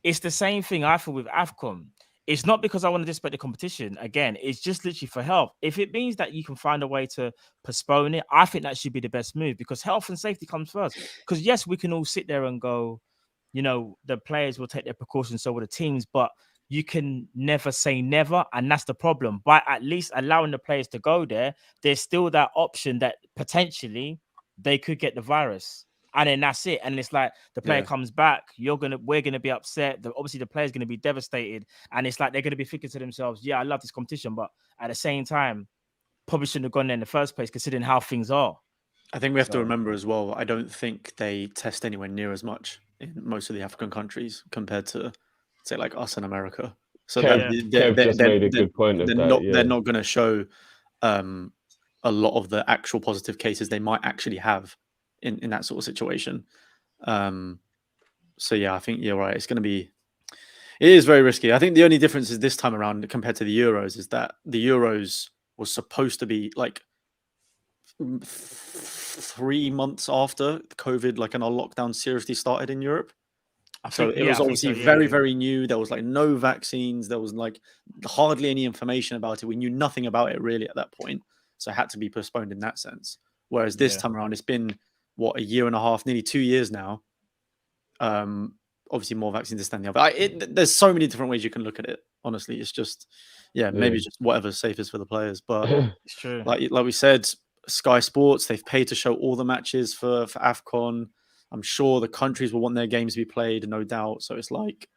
It's the same thing I feel with AFCON. It's not because I want to disrespect the competition. Again, it's just literally for health. If it means that you can find a way to postpone it, I think that should be the best move, because health and safety comes first. Because yes, we can all sit there and go, the players will take their precautions, so will the teams, but you can never say never, and that's the problem. By at least allowing the players to go there, there's still that option that potentially they could get the virus. And then that's it. And it's like the player comes back, we're gonna be upset. Obviously, the player's gonna be devastated. And it's like they're gonna be thinking to themselves, yeah, I love this competition, but at the same time, probably shouldn't have gone there in the first place, considering how things are. I think we have to remember as well, I don't think they test anywhere near as much in most of the African countries compared to, say, like us in America. So Kev just made a good point of that. They're not going to show a lot of the actual positive cases they might actually have in that sort of situation. So yeah, I think you're right. It is very risky. I think the only difference is this time around compared to the Euros is that the Euros was supposed to be like 3 months after COVID, like, and our lockdown seriously started in Europe. So it was obviously very new. There was like no vaccines. There was like hardly any information about it. We knew nothing about it really at that point. So it had to be postponed in that sense. Whereas this time around, it's been, what, 1.5 years, nearly 2 years now. Obviously more vaccines this than the other. There's so many different ways you can look at it. Honestly, it's just, maybe just whatever's safest for the players. But it's true. Like we said, Sky Sports, they've paid to show all the matches for AFCON. I'm sure the countries will want their games to be played, no doubt. So it's like,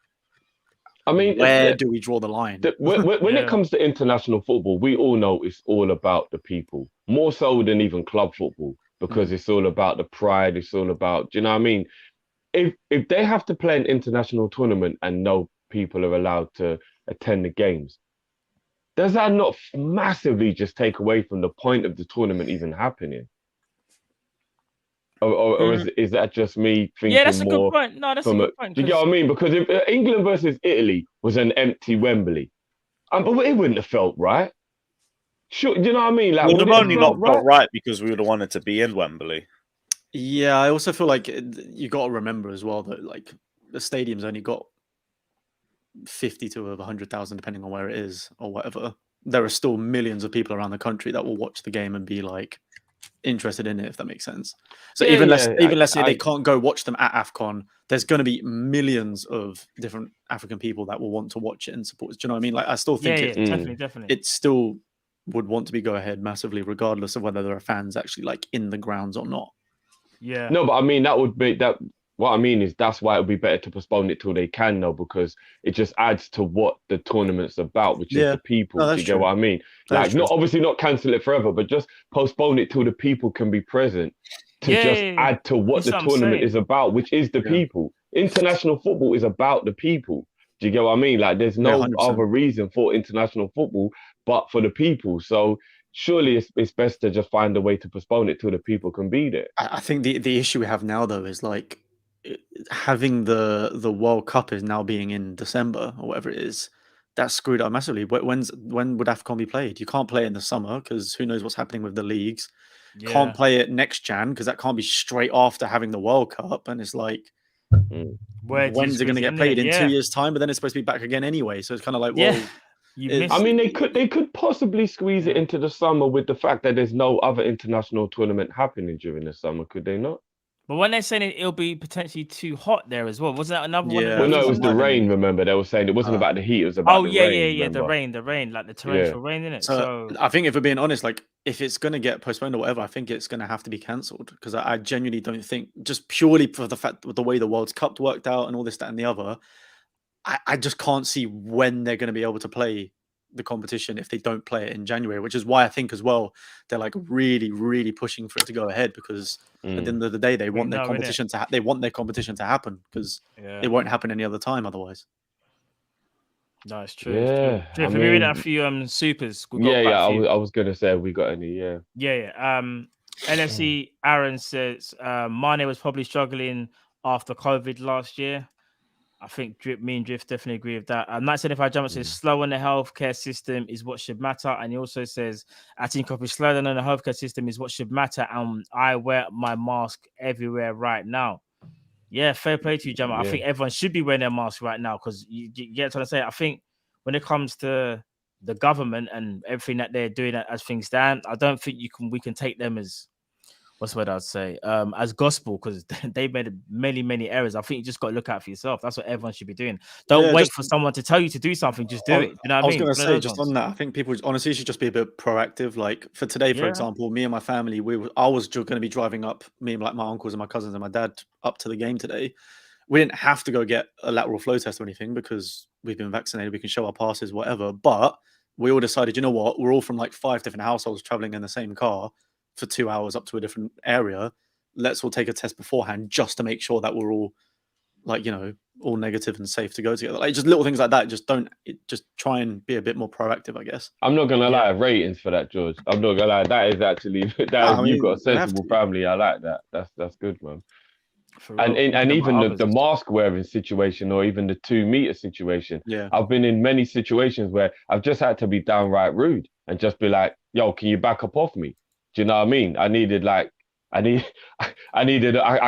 I mean, where do we draw the line? When it comes to international football, we all know it's all about the people, more so than even club football, because it's all about the pride. It's all about, do you know what I mean? If they have to play an international tournament and no people are allowed to attend the games, does that not massively just take away from the point of the tournament even happening? or is that just me thinking Yeah, that's a good more point. No, that's a from a? good point. Do you get what I mean? Because if England versus Italy was an empty Wembley, but it wouldn't have felt right. Sure, do you know what I mean? Like, It would would have it only have not felt felt right because we would have wanted to be in Wembley. Yeah, I also feel like you got to remember as well that like the stadium's only got 50 to 100,000, depending on where it is or whatever. There are still millions of people around the country that will watch the game and be like interested in it, if that makes sense. So Yeah, even let's say they can't go watch them at AFCON, there's going to be millions of different African people that will want to watch it and support it. Do you know what I mean? Like, I still think definitely. it still would want to be go ahead massively, regardless of whether there are fans actually like in the grounds or not. Yeah. No, but I mean that would be that. What I mean is that's why it would be better to postpone it till they can now, because it just adds to what the tournament's about, which is the people. No, Do that's you get true. what I mean? That's Like, true. not obviously not cancel it forever, but just postpone it till the people can be present to just add to what That's the what I'm tournament saying. is about, which is the people. International football is about the people. Do you get what I mean? Like, there's no 100%. other reason for international football but for the people. So surely it's best to just find a way to postpone it till the people can be there. I think the issue we have now though is like having the World Cup is now being in December or whatever it is. That's screwed up massively. When would AFCON be played? You can't play it in the summer because who knows what's happening with the leagues. Yeah. Can't play it next Jan because that can't be straight after having the World Cup. And it's like, when's it going to get played in 2 years' time? But then it's supposed to be back again anyway. So it's kind of like, well, I mean, they could possibly squeeze it into the summer with the fact that there's no other international tournament happening during the summer, could they not? But when they're saying it'll be potentially too hot there as well, wasn't that another one? Well, no, it was the rain. Remember, they were saying it wasn't about the heat; it was about the rain. The rain, like the torrential rain, in it. So I think if we're being honest, like if it's going to get postponed or whatever, I think it's going to have to be cancelled because I genuinely don't think, just purely for the fact with the way the World Cup worked out and all this, that, and the other, I just can't see when they're going to be able to play the competition if they don't play it in January, which is why I think as well they're like really, really pushing for it to go ahead because at the end of the day they want their competition to happen because it won't happen any other time otherwise. No, it's true. Yeah, it's true. If we read out a few supers, I was gonna say, have we got any? LFC Aaron says Mane was probably struggling after COVID last year. I think me and Drift definitely agree with that. Night 75 Jumper says slow on the healthcare system is what should matter. And he also says, I think Kopish slow down on the healthcare system is what should matter. And I wear my mask everywhere right now. Yeah, fair play to you, Jumper. I think everyone should be wearing their mask right now because you get what I say. I think when it comes to the government and everything that they're doing as things stand, I don't think we can take them as what's what I'd say as gospel because they made many errors. I think you just got to look out for yourself. That's what everyone should be doing. Don't wait for someone to tell you to do something. Just do it. You know what I mean? I was going to say just on that. I think people honestly should just be a bit proactive. Like for today, for example, me and my family, I was going to be driving up. Me and like my uncles and my cousins and my dad up to the game today. We didn't have to go get a lateral flow test or anything because we've been vaccinated. We can show our passes, whatever. But we all decided, you know what? We're all from like 5 different households traveling in the same car for 2 hours up to a different area. Let's all take a test beforehand just to make sure that we're all like, you know, all negative and safe to go together. Like just little things like that. Just try and be a bit more proactive, I guess. I'm not gonna lie, ratings for that, George. I'm not gonna lie. That is actually you've got a sensible family. I like that. That's good, man. And even the mask wearing situation or even the 2 meter situation. Yeah. I've been in many situations where I've just had to be downright rude and just be like, yo, can you back up off me? Do you know what I mean? I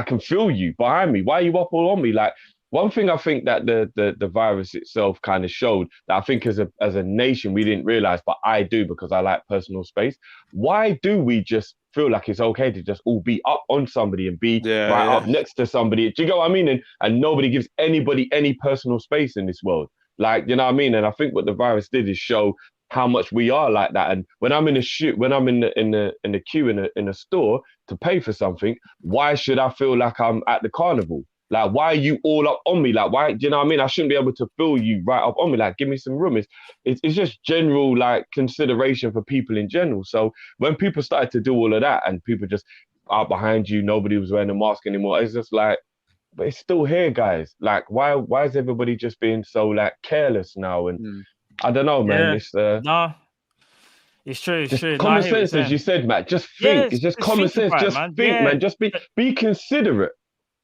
can feel you behind me. Why are you up all on me? Like, one thing I think that the virus itself kind of showed that I think as a nation we didn't realize, but I do because I like personal space. Why do we just feel like it's okay to just all be up on somebody and be up next to somebody? Do you get what I mean? And nobody gives anybody any personal space in this world. Like, you know what I mean? And I think what the virus did is show how much we are like that. And when I'm in the queue in a store to pay for something, why should I feel like I'm at the carnival? Like, why are you all up on me? Like, why? Do you know what I mean? I shouldn't be able to feel you right up on me. Like, give me some room. It's just general like consideration for people in general. So when people started to do all of that and people just out behind you, nobody was wearing a mask anymore. It's just like, but it's still here, guys. Like, why is everybody just being so like careless now? And I don't know, man. It's It's true. It's Just true. No, I common hear what you're sense, as you saying. said, Matt. Just Yeah, think. It's just common think sense. about it, Just man. think, Yeah. man. Just be considerate.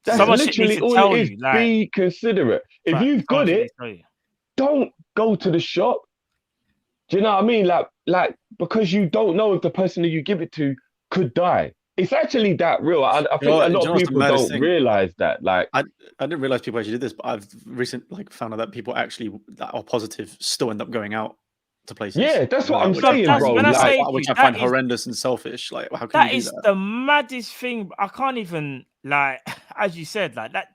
That's Someone should need literally to all tell it is. you, like, Be considerate. If fact, you've someone got should need it, to tell you. don't go to the shop. Do you know what I mean? Like because you don't know if the person that you give it to could die. It's actually that real. I think know what- a do you lot know of what's the people maddest don't thing? realize that. Like, I didn't realize people actually did this, but I've recently found out that people actually that are positive still end up going out to places. yeah, that's what I'm which I saying, find- bro. when I Like, say- which you, I find that is- horrendous and selfish. Like, how can That you is do that? the maddest thing. I can't even, like, as you said, like that.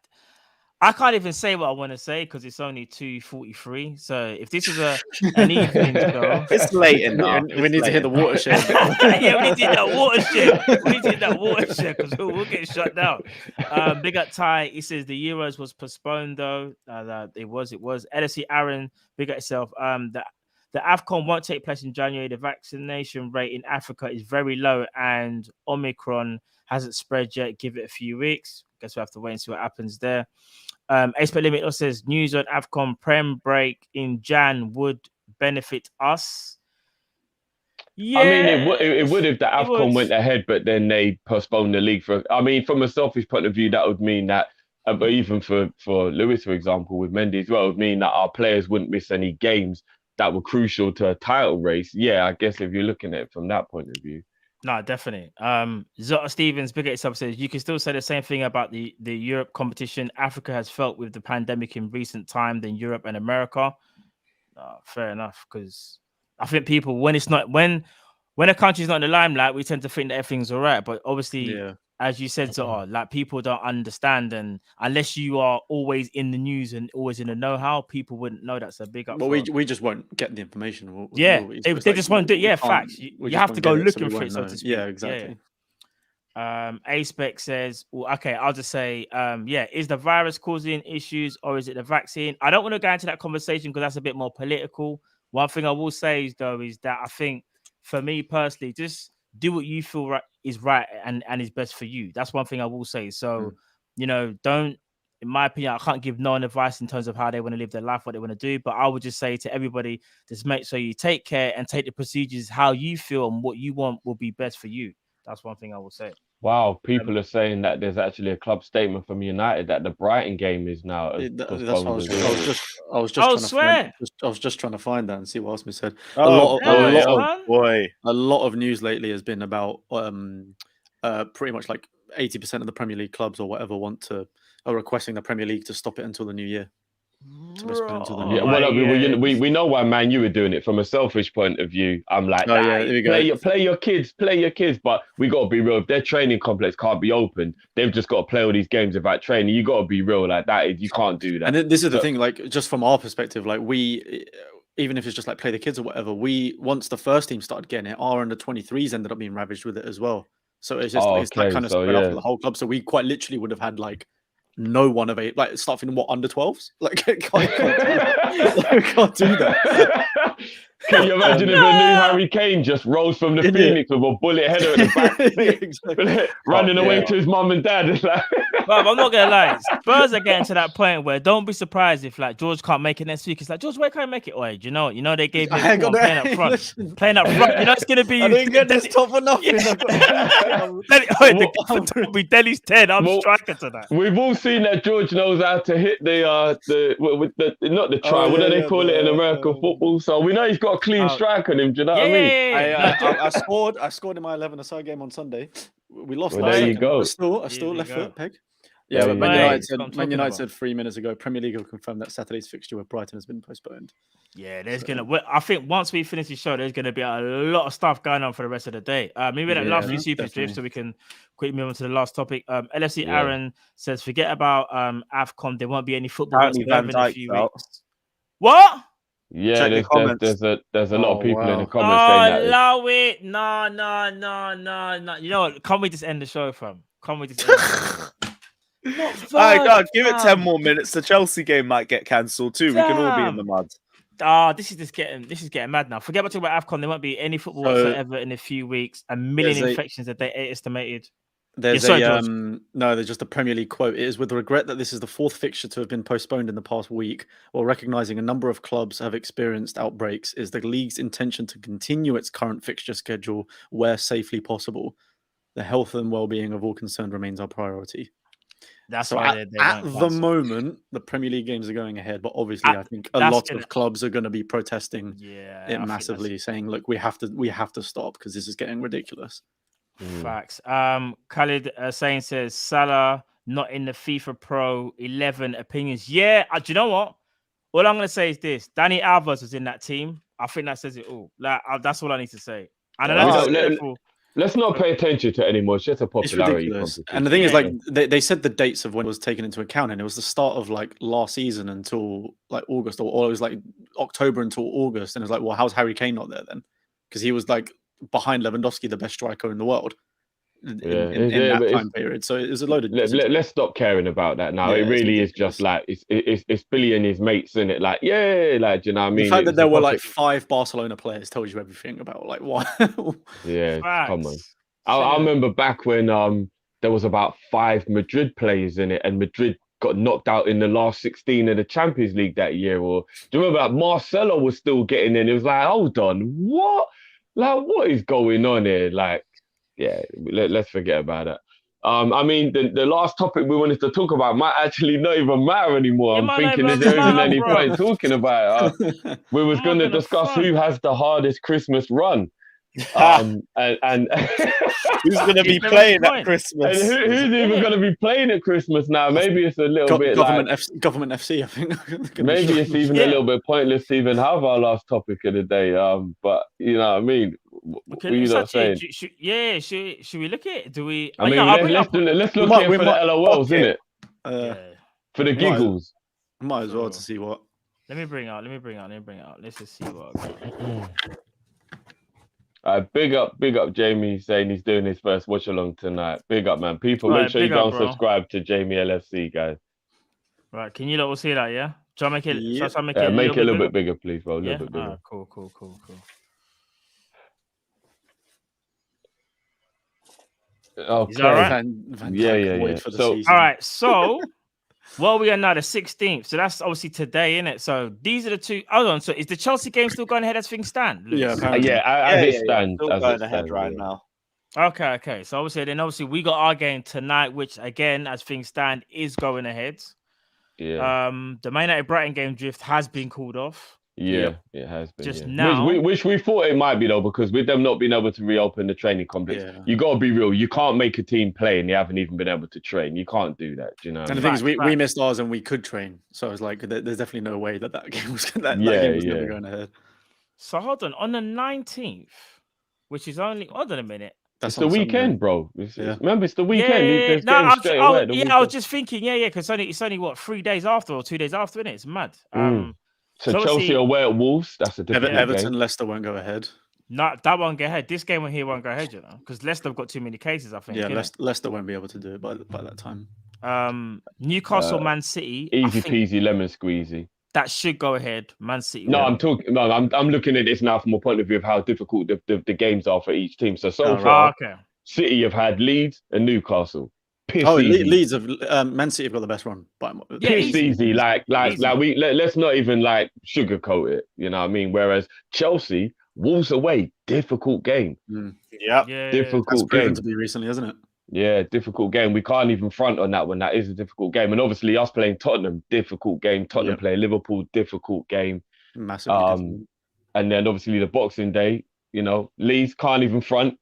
I can't even say what I want to say because it's only 2:43. So if this is an evening show, It's late enough. We need to hit the watershed. yeah, we need to hit that watershed. We need to hit that watershed because we'll get shut down. Big up Ty. He says the Euros was postponed though. It was. MrAaron, big up yourself. The AFCON won't take place in January. The vaccination rate in Africa is very low, and Omicron hasn't spread yet. Give it a few weeks. Guess we'll have to wait and see what happens there. Ace Limit also says news on AFCON Prem break in Jan would benefit us. Yeah, I mean, it would if the it AFCON would. went ahead, but then they postponed the league for. I mean, from a selfish point of view, that would mean that. But even for Lewis, for example, with Mendy as well, it would mean that our players wouldn't miss any games that were crucial to a title race. Yeah, I guess if you're looking at it from that point of view. No, definitely. Zota Stevens, big at yourself, says you can still say the same thing about the Europe competition. Africa has felt with the pandemic in recent time than Europe and America. Fair enough, because I think people when a country's not in the limelight, we tend to think that everything's all right. But obviously, as you said, Zota, like people don't understand, and unless you are always in the news and always in the know-how, people wouldn't know. That's a big up. Well, we just won't get the information. They just won't do it. Yeah, facts. You have to go looking for it, so to speak. Yeah, exactly. A-Spec says, well, okay, I'll just say, is the virus causing issues or is it the vaccine? I don't want to go into that conversation because that's a bit more political. One thing I will say is that I think for me personally, just do what you feel is right and is best for you. That's one thing I will say. So, don't, in my opinion, I can't give no one advice in terms of how they want to live their life, what they want to do. But I would just say to everybody, just make sure you take care and take the procedures how you feel and what you want will be best for you. That's one thing I will say. Wow, people are saying that there's actually a club statement from United that the Brighton game is now. That's what I was just trying to find that and see what else we said. A lot of news lately has been about pretty much like 80% of the Premier League clubs or whatever are requesting the Premier League to stop it until the new year. We know why Man U were doing it from a selfish point of view. I'm like, play your kids, but we got to be real. If their training complex can't be open, they've just got to play all these games without training. You got to be real like that. You can't do that. And this is the thing, like just from our perspective, like even if it's just like play the kids or whatever, once the first team started getting it, our under 23s ended up being ravaged with it as well. So it's just it's that kind of spread out for the whole club. So we quite literally would have had like no one of it, like starting under 12s. Like, can't do that. Can you imagine if a new Harry Kane just rose from the Phoenix with a bullet header at the back, running away to his mum and dad? But I'm not gonna lie, Spurs are getting to that point where don't be surprised if like George can't make it next week. It's like, George, why can't I make it? Oi, you know they gave me playing up front. Playing up front, you know it's gonna be. I didn't get this top for nothing. It'll be Delhi's 10. I'm striker to that. We've all seen that George knows how to hit with the not the try. What do they call it in American football? So we know he's got a clean strike on him. Do you know what I mean? I scored in my 11-a-side game on Sunday. We lost. Well, there you go. I still left foot peg. Yeah, but Man United said 3 minutes ago, Premier League have confirmed that Saturday's fixture with Brighton has been postponed. Yeah, I think once we finish the show, there's gonna be a lot of stuff going on for the rest of the day. Maybe that last few super strips so we can quickly move on to the last topic. LFC Aaron says, forget about AFCON. There won't be any football whatsoever in a few weeks. What? Yeah, there's a lot of people in the comments saying that. Allow it. No. You know what? Can't we just end the show, fam? Can't we just end All right, God, give it 10 more minutes. The Chelsea game might get cancelled too. We can all be in the mud. This is getting mad now. Forget about talking about AFCON. There won't be any football whatsoever in a few weeks. A million infections that they estimated. There's sorry, a George. no, there's just a Premier League quote. It is with regret that this is the fourth fixture to have been postponed in the past week, while recognizing a number of clubs have experienced outbreaks. Is the league's intention to continue its current fixture schedule where safely possible. The health and well-being of all concerned remains our priority. That's So why at they won't the cancel. moment, the Premier League games are going ahead, but obviously, I think a that's lot gonna- of clubs are going to be protesting Yeah, I it think that's- massively, saying, "Look, we have to stop because this is getting ridiculous." Facts. Khalid saying says Salah not in the FIFA Pro 11 opinions. Yeah, do you know what? All I'm gonna say is this: Danny Alves was in that team. I think that says it all. Like that's all I need to say. And I know this is careful. Let's not pay attention to it anymore. It's just a It's popularity ridiculous. competition. And the thing is, Yeah. like, they said the dates of when it was taken into account, and it was the start of like last season until like August, or it was like October until August. And it's like, well, how's Harry Kane not there then? Because he was like behind Lewandowski, the best striker in the world in that time period. So it was a load of. Let's stop caring about that now. Yeah, it really is ridiculous. just like it's Billy and his mates in it. Like, yeah, like, do you know what I mean? The fact that It's there a were like topic. 5 Barcelona players tells you everything about like what. Yeah, come on. Facts. I remember back when there was about 5 Madrid players in it, and Madrid got knocked out in the last 16 of the Champions League that year. Or do you remember that Marcelo was still getting in? It was like, hold on, what? Like, what is going on here? Like, yeah, let's forget about it. I mean, the last topic we wanted to talk about might actually not even matter anymore. It I'm might not thinking, is even there even matter, any bro. point talking about it? We was I'm not going to gonna discuss front. who has the hardest Christmas run. And Who's going to be Is there playing any at point? Christmas? and who's even going to be playing at Christmas now? Maybe it's a little bit government like, government FC, I think. maybe it's even Yeah. a little bit pointless to even have our last topic of the day. But you know what I mean? What are you not saying? Should we look at it? Do we? I mean, let's look might- here we for the might- LOLs, fuck innit? Yeah. For the we might- giggles. Might as well Sure. to see what. Let me bring out. Let's just see what. Big up Jamie, saying he's doing his first watch along tonight. Big up, man. People, Right, make sure you big go up, and bro. subscribe to Jamie LFC, guys. Right, can you lot all see that? Yeah. Try to make it. Yep. Shall I make Yeah, it make it a little bigger? bit bigger, please, bro. A little Yeah. bit bigger. Cool. Okay. Is that all right? Van Yeah, Dijk yeah, void yeah. for the So- season. All right. So, well, we are now the 16th. So that's obviously today, isn't it? So these are the two. Hold on. So is the Chelsea game still going ahead as things stand? Lewis? Yeah, apparently. As it stands. Still as it going ahead stands, right yeah. now. Okay. So obviously we got our game tonight, which again, as things stand, is going ahead. Yeah, The Man United Brighton game drift has been called off. yeah, it has been. Just yeah. now- which we thought it might be though, because with them not being able to reopen the training complex, Yeah. you got to be real. You can't make a team play and you haven't even been able to train. You can't do that. Do you know? What I And the mean? thing is, we Facts. missed ours and we could train. So I was like, there's definitely no way that game was that game Yeah, was going to yeah. be going ahead. So hold on the 19th, which is only hold on a minute. It's on the Sunday. weekend, bro. Yeah. Remember, it's the weekend. Yeah. There's No, games I straight away at the was weekend. just thinking, because it's only what 3 days after or 2 days after, isn't it? It's mad. So so Chelsea obviously- away at Wolves. That's a different Everton, game. Leicester won't go ahead. No, that won't go ahead. This game here won't go ahead, because Leicester have got too many cases. I think. Yeah, innit? Leicester won't be able to do it by that time. Newcastle, Man City. I Easy think peasy lemon squeezy. that should go ahead. Man City. No, will. I'm looking at this now from a point of view of how difficult the games are for each team. So Oh, far, okay. City have had Leeds and Newcastle. Piss Oh, easy. Leeds have Man City have got the best run. Yeah, Piss easy. easy. Like Easy. let's not even like sugarcoat it. You know what I mean? Whereas Chelsea, Wolves away, difficult game. Yep. Yeah. That's Difficult proven game. to be recently, hasn't it? Yeah, difficult game. We can't even front on that one. That is a difficult game. And obviously us playing Tottenham, difficult game. Tottenham Yep. playing Liverpool, difficult game. Massively. different. And then obviously the Boxing Day, Leeds can't even front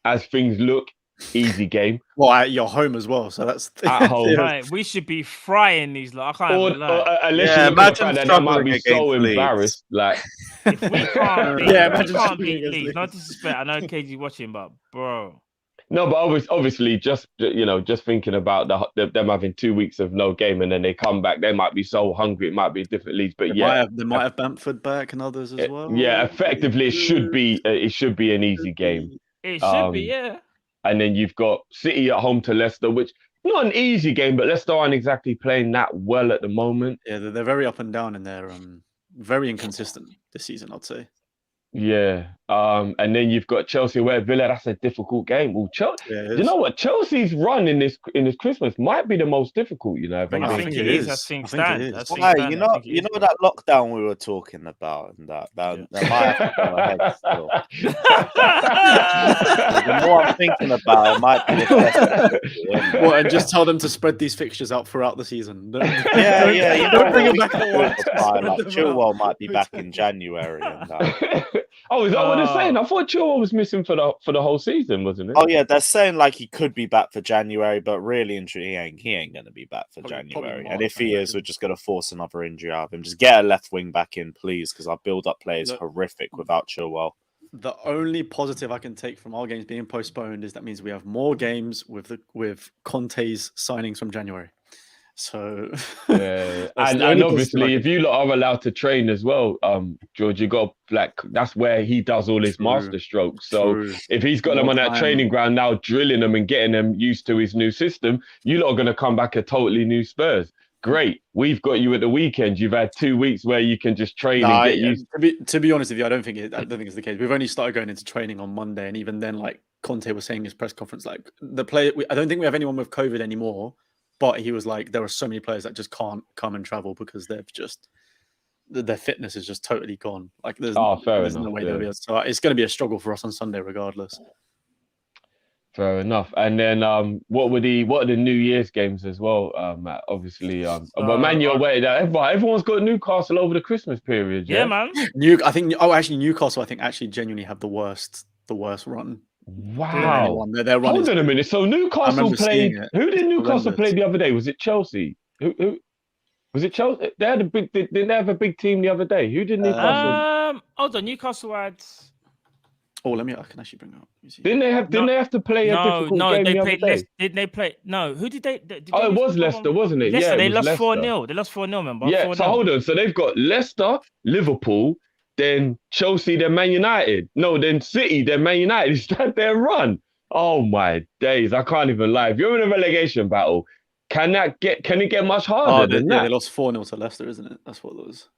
as things look. Easy game. Well, you're home as well, so that's At home. Yeah. Right, we should be frying these. Like, I can't Or, even lie. unless Yeah, you look at the imagine fact that they might be struggling so against Leeds. embarrassed. Like, If we can't beat, Yeah, we imagine can't struggling beat against Leeds. Leeds. No disrespect. I know KG watching, but bro. no, but obviously, just thinking about them having 2 weeks of no game and then they come back, they might be so hungry. It might be a different Leeds, but They might have Bamford back and others as well. yeah. Effectively, it should be an easy game. It should be, yeah. And then you've got City at home to Leicester, which not an easy game, but Leicester aren't exactly playing that well at the moment. Yeah, they're very up and down and they're very inconsistent this season, I'd say. Yeah, And then you've got Chelsea where Villa. That's a difficult game. Well, you know what? Chelsea's run in this Christmas might be the most difficult. You know, if I'm I being think it it is. is. I think I think it stand. is. I think Why? stand. You I know, think it you is. know that lockdown we were talking about, and that might have to go ahead still. The more I'm thinking about it, might be the best. Well, and just tell them to spread these fixtures out throughout the season. Yeah, you know, Don't bring what it we back could at do once. is buy, like, Spread them Chilwell out. might be back in January and that. Oh, is that what they're saying? I thought Chilwell was missing for the whole season, wasn't it? Oh yeah, they're saying like he could be back for January, but really and truly he ain't going to be back for Probably January. March, And if he I is, we're reckon. just going to force another injury out of him. Just get a left wing back in, please, because our build-up play is Look- horrific without Chilwell. The only positive I can take from our games being postponed is that means we have more games with Conte's signings from January. So Yeah, That's and the only positive I obviously, can if you lot are allowed to train as well, George, you got like that's where he does all his True. master strokes. So True. if he's got them More on that time. training ground now, drilling them and getting them used to his new system, you lot are going to come back a totally new Spurs. Great, we've got you at the weekend. You've had 2 weeks where you can just train and get used. to be honest with you, I don't think it's the case. We've only started going into training on Monday, and even then, like Conte was saying in his press conference, like I don't think we have anyone with COVID anymore. But he was like, there are so many players that just can't come and travel because their fitness is just totally gone. Like there's Fair no enough, way yeah. they'll be able to. So it's going to be a struggle for us on Sunday, regardless. Fair enough. And then what are the New Year's games as well, Matt? Obviously, but man, you're aware that everyone's got Newcastle over the Christmas period. Yeah, man. Actually, Newcastle, I think actually genuinely have the worst run. Wow. Their run Hold is, on a minute. So Newcastle remember played. seeing it. Who did Newcastle Horrendous. play the other day? Was it Chelsea? Who was it? Chelsea? They had a big. Didn't they have a big team the other day? Who did Newcastle? Hold on. Newcastle had. Oh, I can actually bring it up. Let me see. Didn't they have to play a difficult game they the other played day? Leicester. Didn't they play? No, who did they? Did Oh, they it lose was to Leicester, someone? wasn't it? Leicester. Yeah, They it was lost Leicester. 4-0. They lost 4-0, remember? Yeah. 4-0. So hold on. So they've got Leicester, Liverpool, then Chelsea, then Man United. No, then City, then Man United. Is that their run? Oh my days! I can't even lie. If you're in a relegation battle, can it get much harder than that? They lost 4-0 to Leicester, isn't it? That's what it was.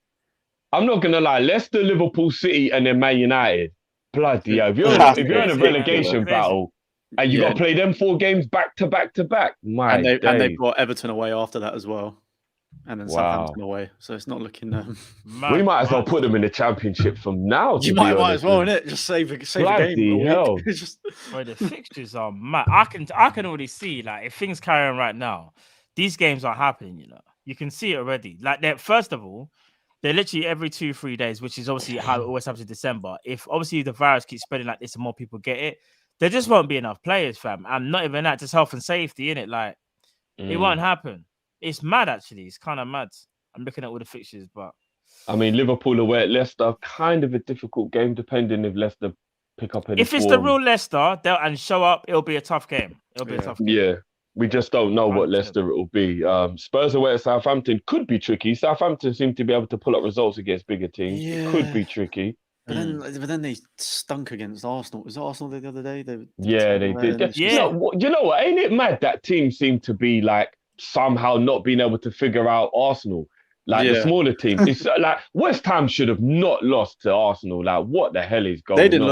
I'm not gonna lie. Leicester, Liverpool, City, and then Man United. Bloody hell! If you're in a relegation battle and you got to play them 4 games back to back to back, And they've got Everton away after that as well, and then Wow. Southampton away. So it's not looking. We might as well put them in the championship from now. You might as well, innit? Just save a Bloody game. hell. It's just Boy, the fixtures are mad. I can already see, like, if things carry on right now, these games are happening. You know, you can see it already. Like, first of all, they're literally every 2-3 days, which is obviously how it always happens in December. If obviously the virus keeps spreading like this and more people get it, there just won't be enough players, fam. And not even that, just health and safety, innit? Like, it won't happen. It's mad, actually. It's kind of mad. I'm looking at all the fixtures, but I mean, Liverpool away at Leicester, kind of a difficult game, depending if Leicester pick up any. if it's the real Leicester and show up, it'll be a tough game. It'll be a tough game. Yeah, we just don't know what 100%. Leicester it will be. Spurs away at Southampton could be tricky. Southampton seem to be able to pull up results against bigger teams. Yeah. Could be tricky. But then they stunk against Arsenal. Was it Arsenal the other day? They did. Yeah. You know what? Ain't it mad that teams seem to be like somehow not being able to figure out Arsenal? Like the smaller teams. It's like West Ham should have not lost to Arsenal. Like, what the hell is going on? They didn't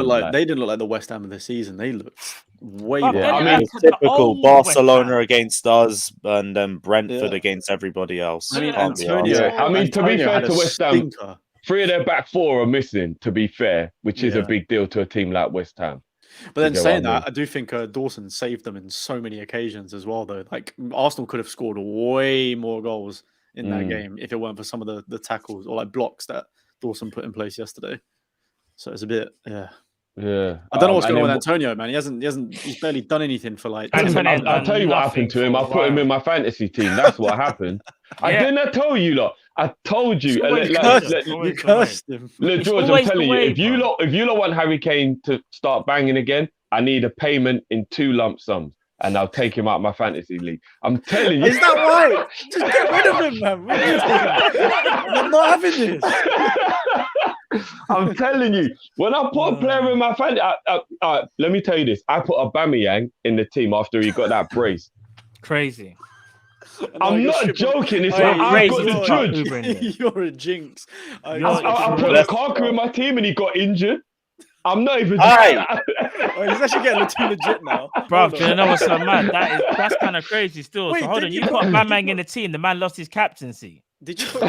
look like the West Ham of the season. They looked way But better. then I mean, that's the Typical old Barcelona West Ham. against us, and then Brentford Yeah. against everybody else. I mean, Can't be Antonio. arsed. Yeah, I mean, to be Antonio fair had to a West Ham, stinker. 3 of their back 4 are missing, to be fair, which is a Yeah. big deal to a team like West Ham. But then You get saying what I that, I do think Dawson saved them in so many occasions as well, though. Like, Arsenal could have scored way more goals in that game if it weren't for some of the tackles or like blocks that Dawson put in place yesterday. So it's a bit, yeah. Yeah. I don't know what's and going on then with Antonio, man. He's barely done anything for like. Antonio's I'll tell you what happened to him. I put him in my fantasy team. That's what happened. I didn't tell you lot. I told you. You always cursed him. Look, George, I'm always telling the you, way, if you lot want Harry Kane to start banging again, I need a payment in 2 lump sums, and I'll take him out of my fantasy league. I'm telling you. Is that right? Just get rid of him, man. What are you doing? I'm not having this. I'm telling you, when I put a player in my fantasy, let me tell you this. I put Aubameyang in the team after he got that brace. Crazy. I'm not joking. It's Hey, like I've got the judge. You're a jinx. I put Lukaku in my team and he got injured. I'm not even. Aye. Oh, he's actually getting too legit now. Bro, Hold do you on. know what's so mad? That's kind of crazy still. Wait, so hold on, did you you put put- Bam Bang in the team. The man lost his captaincy. Did you put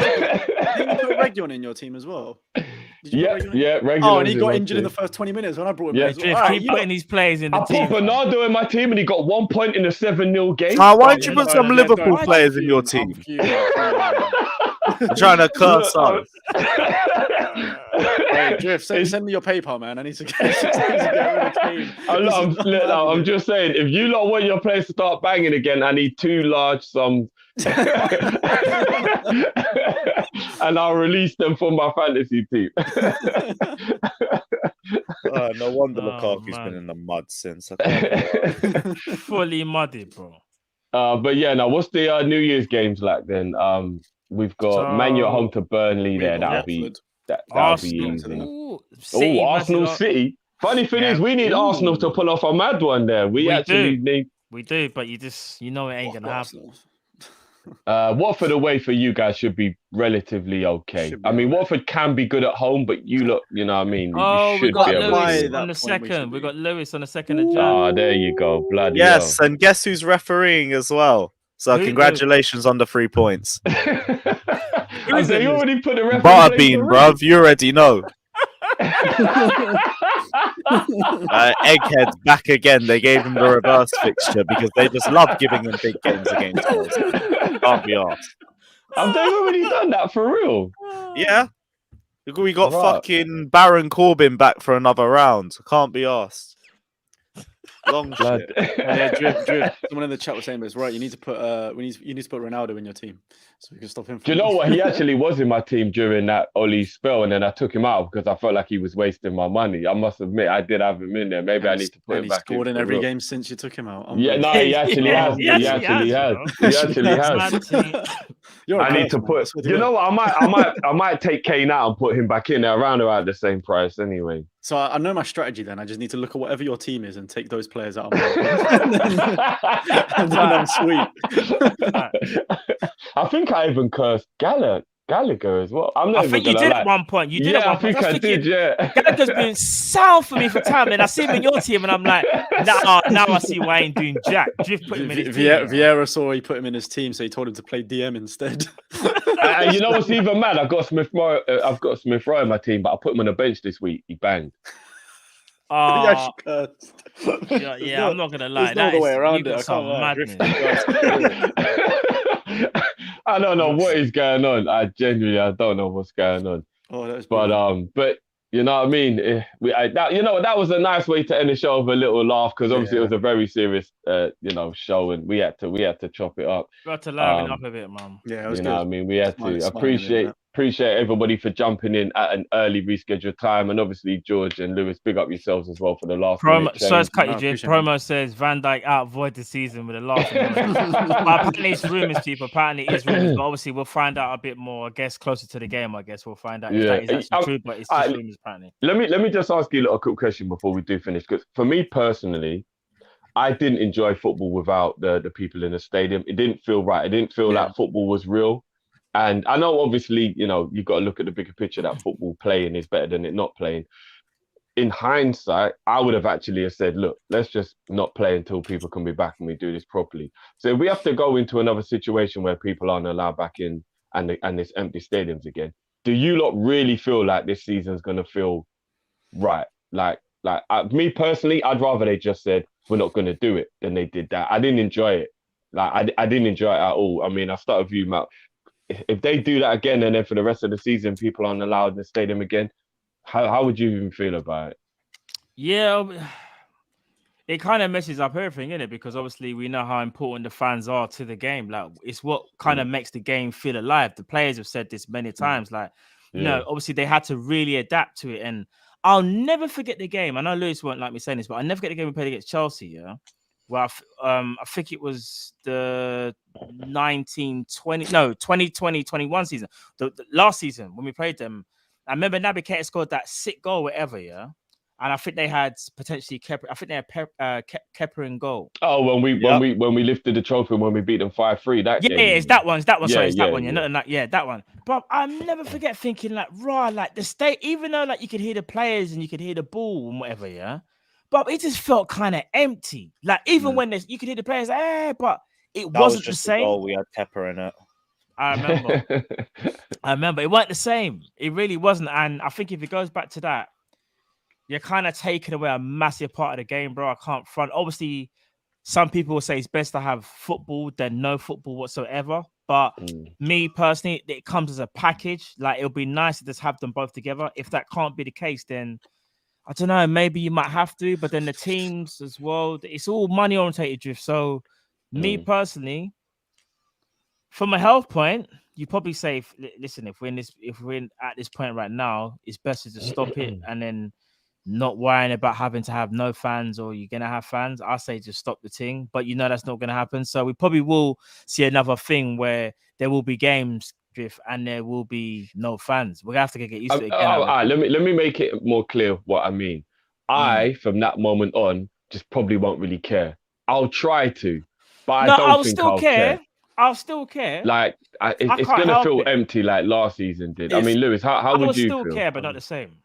Region in your team as well? Did you put Region in? Yeah, regular. Oh, and he got injured in the first 20 minutes when I brought him Yeah, in as well. Drift, All right, keep putting these players in the I put team. fam. Bernardo in my team and he got 1 point in a 7-0 game. Why'd you Yeah, put no, some no, Liverpool don't. players in your I'm team? fuming. I'm trying to curse us. Hey, Drift, send me your PayPal, man. I need to get rid of the team. I'm just saying, if you lot want your players to start banging again, I need 2 large sums. And I'll release them from my fantasy team. No wonder Oh, Lukaku's man. been in the mud since. I can't be Fully muddy, bro. But yeah, now what's the New Year's games like then? We've got Man U at home to Burnley there. That'll be Arsenal. easy. Ooh, City Oh, Arsenal versus- City. Funny thing is, we need Arsenal to pull off a mad one there. We actually do. need We do, but you know it ain't gonna happen. Watford away for you guys should be relatively okay. Should be I mean, alright. Watford can be good at home, but you look, you know what I mean? Oh, you we should got be able Lewis to. that on the point we second. should We be. got Lewis on the 2nd of Jan. Ah, there you go. Bloody Yes, and guess who's refereeing as well? So Who? congratulations on the 3 points. hell. is They it? already put the referee. Butterbean, bruv. You already know. Egghead back again. They gave him the reverse fixture because they just love giving him big games against us. Can't be asked. Have they already done that for real? Yeah. We got Right. fucking Baron Corbin back for another round. Can't be asked. Long Blood. shit. Yeah, Drift. Someone in the chat was saying this, right? You need to put you need to put Ronaldo in your team so we can stop him. Do you know what? He actually was in my team during that Oli spell, and then I took him out because I felt like he was wasting my money. I must admit, I did have him in there. Maybe I need to put him He back scored in for every real. game since you took him out. Yeah, no, he actually Yeah, has. he He actually actually has, has. bro. He actually has. Mad team. You're a I need curse, to man. put. That's what You know what? I might take Kane out and put him back in there around about the same price anyway. So I know my strategy. Then I just need to look at whatever your team is and take those players out. Of and then I'm sweet. I think I even cursed Gallagher as well. I'm not I even think you gonna did lie. at one point. You did Yeah, at one I point. think I did. Yeah. Gallagher's been sound for me for time, and I see him in your team, and I'm like, now I see why I ain't doing jack. Drift put him in his team. Vieira saw he put him in his team, so he told him to play DM instead. You know what's even mad? I've got Smith Rowe in my team, but I put him on the bench this week. He banged. Oh, Yeah, yeah, I'm not gonna lie. There's no other way around you it. I got some can't lie. madness. I don't know what is going on. I don't know what's going on. Oh, that was But you know what I mean. That was a nice way to end the show with a little laugh because obviously it was a very serious show and we had to chop it up. Got to liven up a bit, man. Yeah, it was You good. know what I mean? We had Smiling to in appreciate everybody for jumping in at an early rescheduled time, and obviously George and Lewis, big up yourselves as well for the last Promo, minute so it's change. cut No, you, Drift. appreciate it. Promo says Van Dijk out void the season with a last. Apparently it's rumors, people. Apparently it's rumors, but obviously we'll find out a bit more. I guess closer to the game. I guess we'll find out if that is actually true, but it's just rumors apparently. Let me just ask you a little quick question before we do finish, because for me personally, I didn't enjoy football without the people in the stadium. It didn't feel right. I didn't feel like football was real. And I know, obviously, you've got to look at the bigger picture that football playing is better than it not playing. In hindsight, I would have actually said, look, let's just not play until people can be back and we do this properly. So if we have to go into another situation where people aren't allowed back in and there's empty stadiums again, do you lot really feel like this season's going to feel right? Me personally, I'd rather they just said, we're not going to do it than they did that. I didn't enjoy it. I didn't enjoy it at all. I mean, I start with you, Matt. If they do that again and then for the rest of the season people aren't allowed in the stadium again, how would you even feel about it? Yeah, it kind of messes up everything, innit? Because obviously we know how important the fans are to the game. Like, it's what kind of makes the game feel alive. The players have said this many times. Like, obviously they had to really adapt to it. And I'll never forget the game. I know Lewis won't like me saying this, but I'll never forget the game we played against Chelsea, yeah? Well, I think it was the 2020-21 season, the last season when we played them. I remember Naby Keita scored that sick goal, whatever, yeah. and I think they had potentially Kepa. I think they had Kepa in goal. Oh, when we lifted the trophy and when we beat them 5-3. That Yeah, game, it's that one. It's that one. Sorry, it's that yeah, one. Yeah, that one. But I never forget thinking like, raw, like the state. Even though like you could hear the players and you could hear the ball and whatever, yeah. But it just felt kind of empty. Like even when you could hear the players, but it That wasn't was just the same. goal. We had Kepa in it. I remember. It wasn't the same. It really wasn't. And I think if it goes back to that, you're kind of taking away a massive part of the game, bro. I can't front. Obviously, some people will say it's best to have football than no football whatsoever. But me personally, it comes as a package. Like it'll be nice to just have them both together. If that can't be the case, then I don't know. Maybe you might have to. But then the teams as well, it's all money orientated, Drift. So me personally, from a health point, you probably say, listen, if we're at this point right now, it's best to just stop it and then not worrying about having to have no fans or you're gonna have fans. I say just stop the thing, but you know that's not gonna happen. So we probably will see another thing where there will be games, Drift, and there will be no fans. We're gonna have to get used to it again. All right, let me make it more clear what I mean. From that moment on, just probably won't really care. I'll try to, but I don't think I'll care. I'll still care. Like it's gonna feel empty like last season did. I mean, Lewis, how would you feel? I still care, but not the same.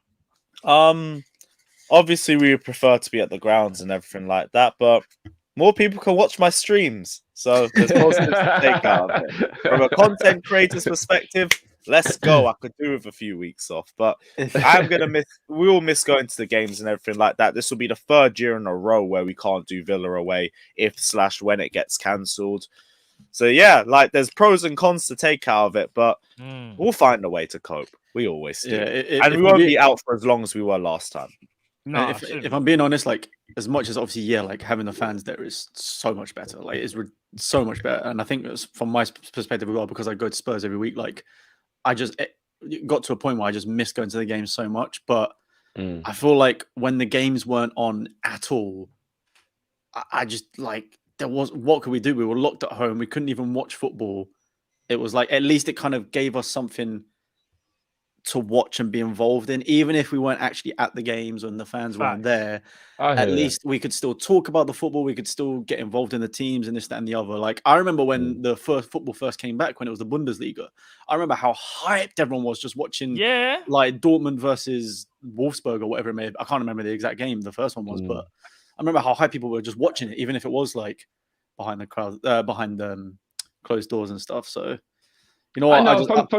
Obviously, we would prefer to be at the grounds and everything like that, but more people can watch my streams, so there's positives to take out of it. From a content creator's perspective, let's go. I could do with a few weeks off, but I'm gonna miss. We will miss going to the games and everything like that. This will be the third year in a row where we can't do Villa away if/when it gets cancelled. So yeah, like there's pros and cons to take out of it, but we'll find a way to cope. We always do, and we won't be out for as long as we were last time. No, if I'm being honest, like as much as obviously, like having the fans there is so much better. Like it's so much better, and I think it's from my perspective as well because I go to Spurs every week. Like I just got to a point where I just miss going to the games so much. But I feel like when the games weren't on at all, I just like what could we do? We were locked at home. We couldn't even watch football. It was like at least it kind of gave us something to watch and be involved in, even if we weren't actually at the games and the fans weren't there. At least we could still talk about the football. We could still get involved in the teams and this, that, and the other. Like I remember when the football first came back, when it was the Bundesliga. I remember how hyped everyone was just watching, like Dortmund versus Wolfsburg or whatever it may. I can't remember the exact game the first one was, but I remember how hyped people were just watching it, even if it was like behind the crowd, behind closed doors and stuff. So. You know what? I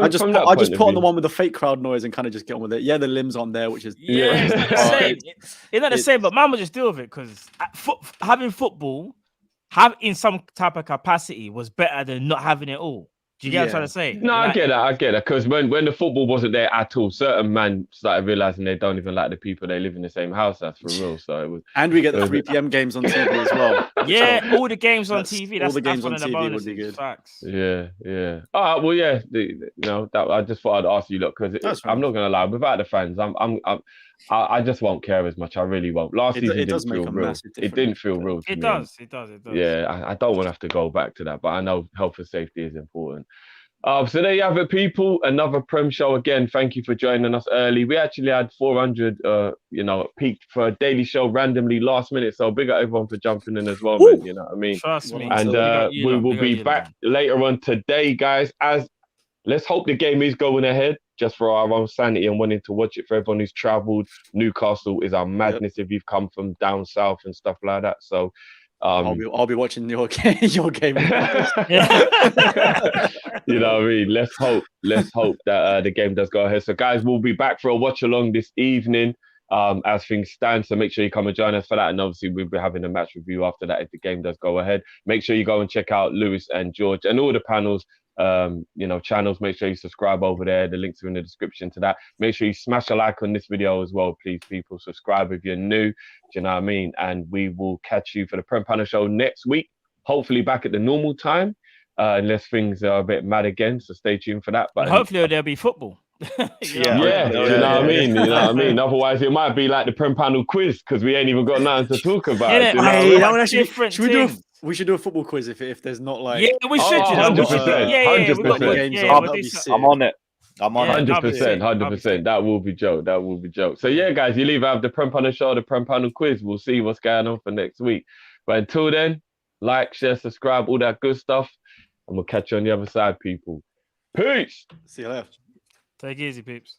just put on the one with the fake crowd noise and kind of just get on with it. Yeah, the limbs on there, which is it's not the same. It's not the same, but man will just deal with it because having football, in some type of capacity, was better than not having it all. Do you get what I'm trying to say? No, I get that. Because when the football wasn't there at all, certain men started realizing they don't even like the people they live in the same house as for real. So it was, and we get the 3 p.m. games on TV as well. Yeah, all the games on TV. All the games on TV would be good. Facts. Yeah. All right, well, yeah. That I just thought I'd ask you, look, because I'm not gonna lie, without the fans, I just won't care as much. I really won't. Last season it didn't feel real. It didn't feel real. It does. Yeah, I don't want to have to go back to that, but I know health and safety is important. So there you have it, people. Another Prem show again. Thank you for joining us early. We actually had 400, peaked for a daily show randomly last minute. So big up everyone for jumping in as well, man. You know what I mean? Trust me. And we will be back later on today, guys. Let's hope the game is going ahead, just for our own sanity and wanting to watch it. For everyone who's travelled, Newcastle is our madness if you've come from down south and stuff like that. So. I'll be watching your game. You know what I mean? Let's hope that the game does go ahead. So guys, we'll be back for a watch along this evening as things stand. So make sure you come and join us for that. And obviously we'll be having a match review after that if the game does go ahead. Make sure you go and check out Lewis and George and all the panels. Channels. Make sure you subscribe over there. The links are in the description to that. Make sure you smash a like on this video as well, please, people. Subscribe if you're new. Do you know what I mean? And we will catch you for the Prem Panel Show next week. Hopefully back at the normal time, unless things are a bit mad again. So stay tuned for that. But hopefully there'll be football. You know what I mean? You know what I mean? Otherwise, it might be like the Prem Panel quiz because we ain't even got nothing to talk about. We should do a football quiz if there's not like... Yeah, we should. 100%. I'm on it. I'm on Yeah, it. 100%, that'll be sick. 100%. That will be joke. That will be joke. So yeah, guys, you'll either have the Prem Panel Show or the Prem Panel Quiz. We'll see what's going on for next week. But until then, like, share, subscribe, all that good stuff. And we'll catch you on the other side, people. Peace. See you later. Take it easy, peeps.